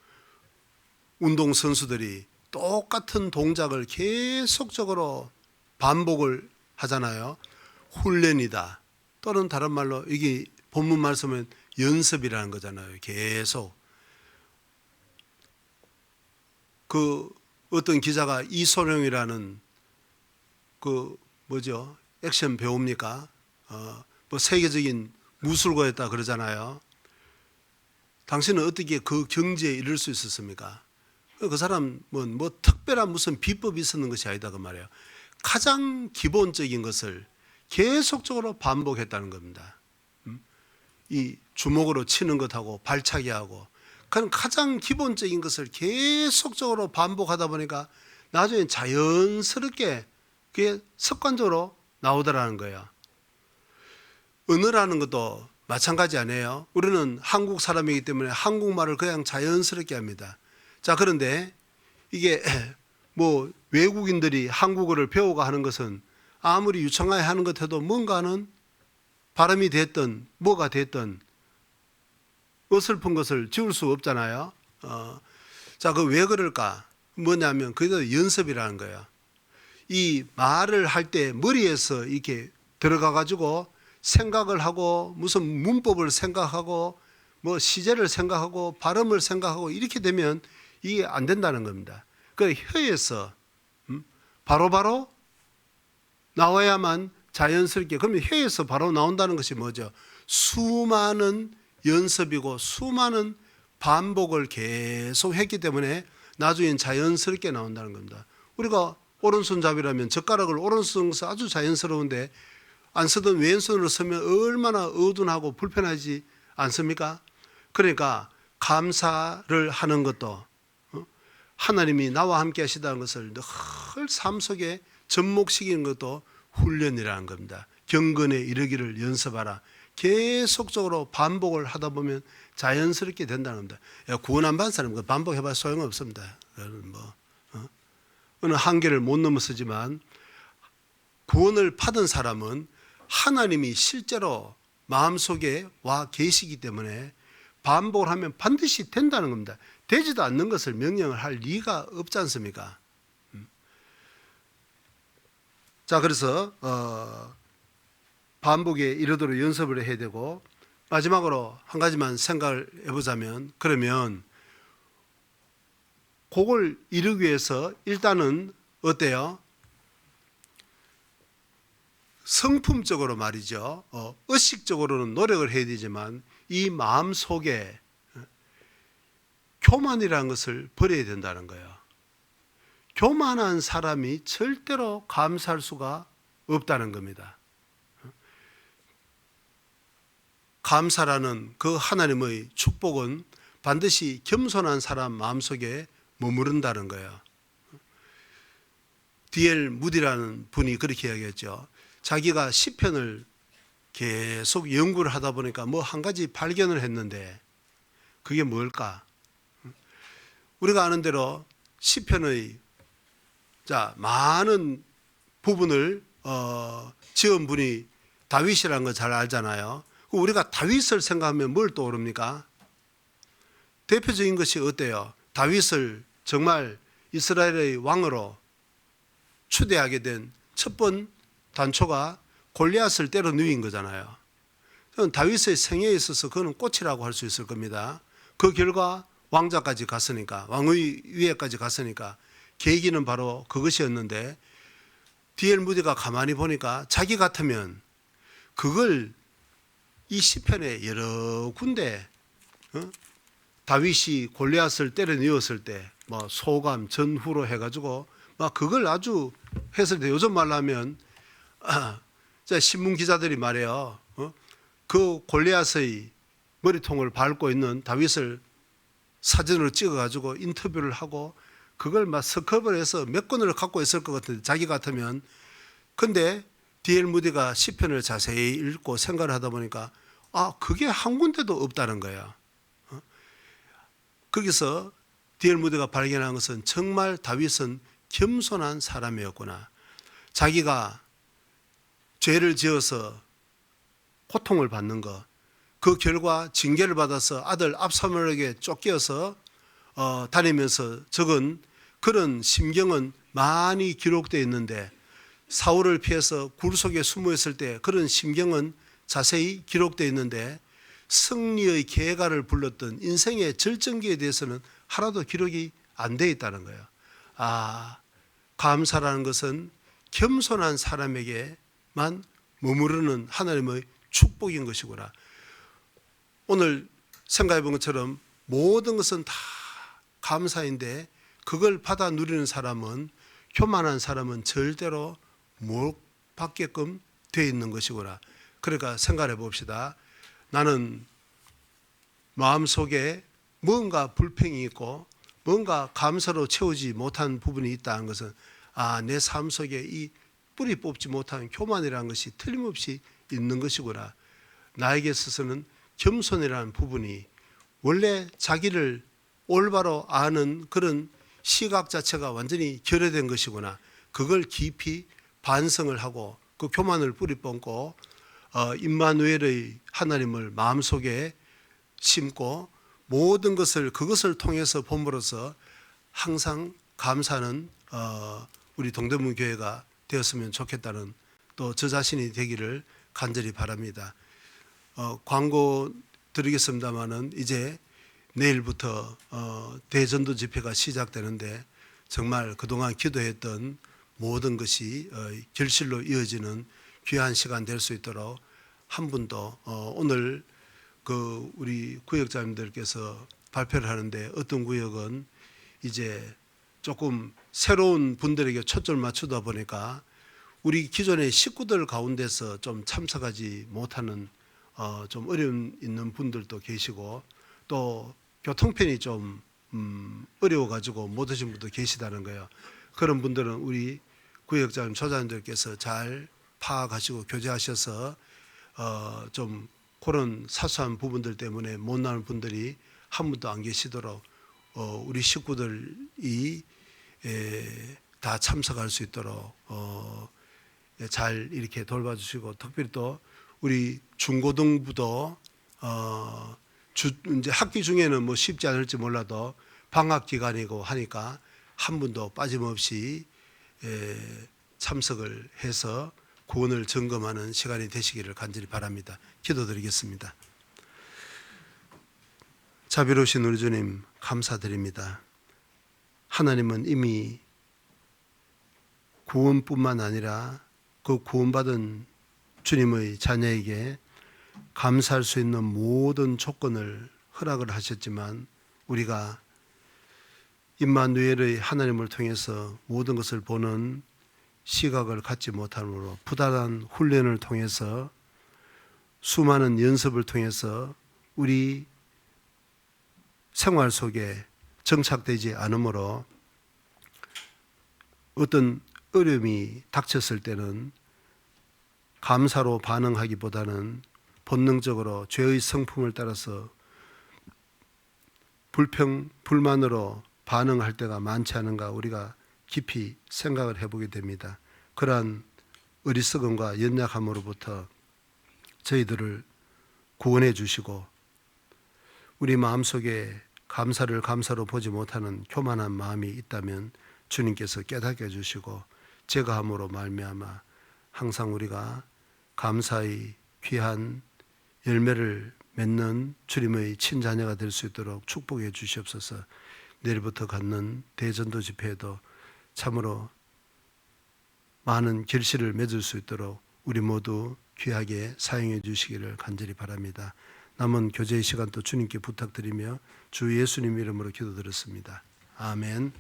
운동선수들이 똑같은 동작을 계속적으로 반복을 하잖아요. 훈련이다. 또는 다른 말로 이게 본문 말씀은 연습이라는 거잖아요. 계속. 그 어떤 기자가 이소룡이라는 액션 배우입니까? 세계적인 무술가였다 그러잖아요. 당신은 어떻게 그 경지에 이를 수 있었습니까? 그 사람은 특별한 무슨 비법이 있었는 것이 아니다 그 말이에요. 가장 기본적인 것을 계속적으로 반복했다는 겁니다. 이 주먹으로 치는 것하고 발차기하고, 그런 가장 기본적인 것을 계속적으로 반복하다 보니까 나중에 자연스럽게 그게 습관적으로 나오더라는 거예요. 언어라는 것도 마찬가지 아니에요. 우리는 한국 사람이기 때문에 한국말을 그냥 자연스럽게 합니다. 자, 그런데 이게 뭐 외국인들이 한국어를 배우고 하는 것은 아무리 유창하게 하는 것 해도 뭔가는 발음이 됐든 뭐가 됐든 어설픈 것을 지울 수 없잖아요. 자, 그 왜 그럴까? 뭐냐면 그게 연습이라는 거예요. 이 말을 할 때 머리에서 이렇게 들어가 가지고 생각을 하고 무슨 문법을 생각하고 뭐 시제를 생각하고 발음을 생각하고 이렇게 되면 이게 안 된다는 겁니다. 그 혀에서 바로바로 나와야만 자연스럽게, 그러면 혀에서 바로 나온다는 것이 뭐죠? 수많은 연습이고 수많은 반복을 계속 했기 때문에 나중엔 자연스럽게 나온다는 겁니다. 우리가 오른손잡이라면 젓가락을 오른손에서 아주 자연스러운데 안 쓰던 왼손으로 쓰면 얼마나 어둔하고 불편하지 않습니까? 그러니까 감사를 하는 것도 하나님이 나와 함께 하시다는 것을 늘 삶 속에 접목시키는 것도 훈련이라는 겁니다. 경건에 이르기를 연습하라. 계속적으로 반복을 하다 보면 자연스럽게 된다는 겁니다. 구원 안 받은 사람은 반복해봐 소용없습니다. 어느 한계를 못 넘어서지만 구원을 받은 사람은 하나님이 실제로 마음속에 와 계시기 때문에 반복을 하면 반드시 된다는 겁니다. 되지도 않는 것을 명령을 할 리가 없지 않습니까? 자, 그래서 반복에 이르도록 연습을 해야 되고, 마지막으로 한 가지만 생각을 해보자면, 그러면 그걸 이루기 위해서 일단은 어때요? 성품적으로 말이죠. 의식적으로는 노력을 해야 되지만 이 마음 속에 교만이라는 것을 버려야 된다는 거예요. 교만한 사람이 절대로 감사할 수가 없다는 겁니다. 감사라는 그 하나님의 축복은 반드시 겸손한 사람 마음속에 머무른다는 거예요. D.L. 무디라는 분이 그렇게 이야기했죠. 자기가 시편을 계속 연구를 하다 보니까 뭐 한 가지 발견을 했는데 그게 뭘까? 우리가 아는 대로 시편의 많은 부분을 지은 분이 다윗이라는 거 잘 알잖아요. 우리가 다윗을 생각하면 뭘 떠오릅니까? 대표적인 것이 어때요? 다윗을 정말 이스라엘의 왕으로 추대하게 된 첫 번 단초가 골리앗을 때려 누인 거잖아요. 다윗의 생애에 있어서 그는 꽃이라고 할 수 있을 겁니다. 그 결과 왕자까지 갔으니까, 왕의 위에까지 갔으니까 계기는 바로 그것이었는데, D.L. 무디가 가만히 보니까 자기 같으면 그걸 이 시편에 여러 군데 다윗이 골리앗을 때려 누웠을 때 뭐 소감 전후로 해가지고 막 그걸 아주 해석돼. 요즘 말로 하면 신문 기자들이 말해요. 그 골리앗의 머리통을 밟고 있는 다윗을 사진으로 찍어가지고 인터뷰를 하고 그걸 막 스컵을 해서 몇 권을 갖고 있을 것 같은데 자기 같으면. 근데 D.L. 무디가 시편을 자세히 읽고 생각을 하다 보니까 그게 한 군데도 없다는 거야. 거기서 D.L. 무디가 발견한 것은 정말 다윗은 겸손한 사람이었구나. 자기가 죄를 지어서 고통을 받는 것, 그 결과 징계를 받아서 아들 압살롬에게 쫓겨서 다니면서 적은 그런 심경은 많이 기록되어 있는데, 사울을 피해서 굴 속에 숨어 있을 때 그런 심경은 자세히 기록되어 있는데, 승리의 계가를 불렀던 인생의 절정기에 대해서는 하나도 기록이 안 되어 있다는 거예요. 감사라는 것은 겸손한 사람에게만 머무르는 하나님의 축복인 것이구나. 오늘 생각해 본 것처럼 모든 것은 다 감사인데 그걸 받아 누리는 사람은, 교만한 사람은 절대로 못 받게끔 되어 있는 것이구나. 그러니까 생각해 봅시다. 나는 마음속에 뭔가 불평이 있고 뭔가 감사로 채우지 못한 부분이 있다는 것은 내 삶 속에 이 뿌리 뽑지 못한 교만이라는 것이 틀림없이 있는 것이구나. 나에게 있어서는 겸손이라는 부분이 원래 자기를 올바로 아는 그런 시각 자체가 완전히 결여된 것이구나. 그걸 깊이 반성을 하고 그 교만을 뿌리 뽑고 임마누엘의 하나님을 마음속에 심고 모든 것을 그것을 통해서 봄으로써 항상 감사하는 우리 동대문 교회가 되었으면 좋겠다는 또 저 자신이 되기를 간절히 바랍니다. 광고 드리겠습니다마는 이제 내일부터 대전도 집회가 시작되는데 정말 그동안 기도했던 모든 것이 결실로 이어지는 귀한 시간 될 수 있도록 한 분도 오늘 그 우리 구역장님들께서 발표를 하는데 어떤 구역은 이제 조금 새로운 분들에게 초점을 맞추다 보니까 우리 기존의 식구들 가운데서 좀 참석하지 못하는 좀 어려움 있는 분들도 계시고 또 교통편이 좀 어려워가지고 못 오신 분도 계시다는 거예요. 그런 분들은 우리 구역장님, 조장님들께서 잘 파악하시고 교제하셔서 좀 그런 사소한 부분들 때문에 못 나오는 분들이 한 분도 안 계시도록 우리 식구들이 다 참석할 수 있도록 잘 이렇게 돌봐주시고 특별히 또 우리 중고등부도 이제 학기 중에는 뭐 쉽지 않을지 몰라도 방학 기간이고 하니까 한 분도 빠짐없이 참석을 해서 구원을 점검하는 시간이 되시기를 간절히 바랍니다. 기도드리겠습니다. 자비로우신 우리 주님 감사드립니다. 하나님은 이미 구원뿐만 아니라 그 구원받은 주님의 자녀에게 감사할 수 있는 모든 조건을 허락을 하셨지만 우리가 임마누엘의 하나님을 통해서 모든 것을 보는 시각을 갖지 못함으로 부단한 훈련을 통해서 수많은 연습을 통해서 우리 생활 속에 정착되지 않으므로 어떤 어려움이 닥쳤을 때는 감사로 반응하기보다는 본능적으로 죄의 성품을 따라서 불만으로 반응할 때가 많지 않은가 우리가 깊이 생각을 해보게 됩니다. 그러한 어리석음과 연약함으로부터 저희들을 구원해 주시고 우리 마음속에 감사를 감사로 보지 못하는 교만한 마음이 있다면 주님께서 깨닫게 해주시고 제거함으로 말미암아 항상 우리가 감사의 귀한 열매를 맺는 주님의 친자녀가 될 수 있도록 축복해 주시옵소서. 내일부터 갖는 대전도 집회에도 참으로 많은 결실을 맺을 수 있도록 우리 모두 귀하게 사용해 주시기를 간절히 바랍니다. 남은 교제의 시간도 주님께 부탁드리며 주 예수님 이름으로 기도드렸습니다. 아멘.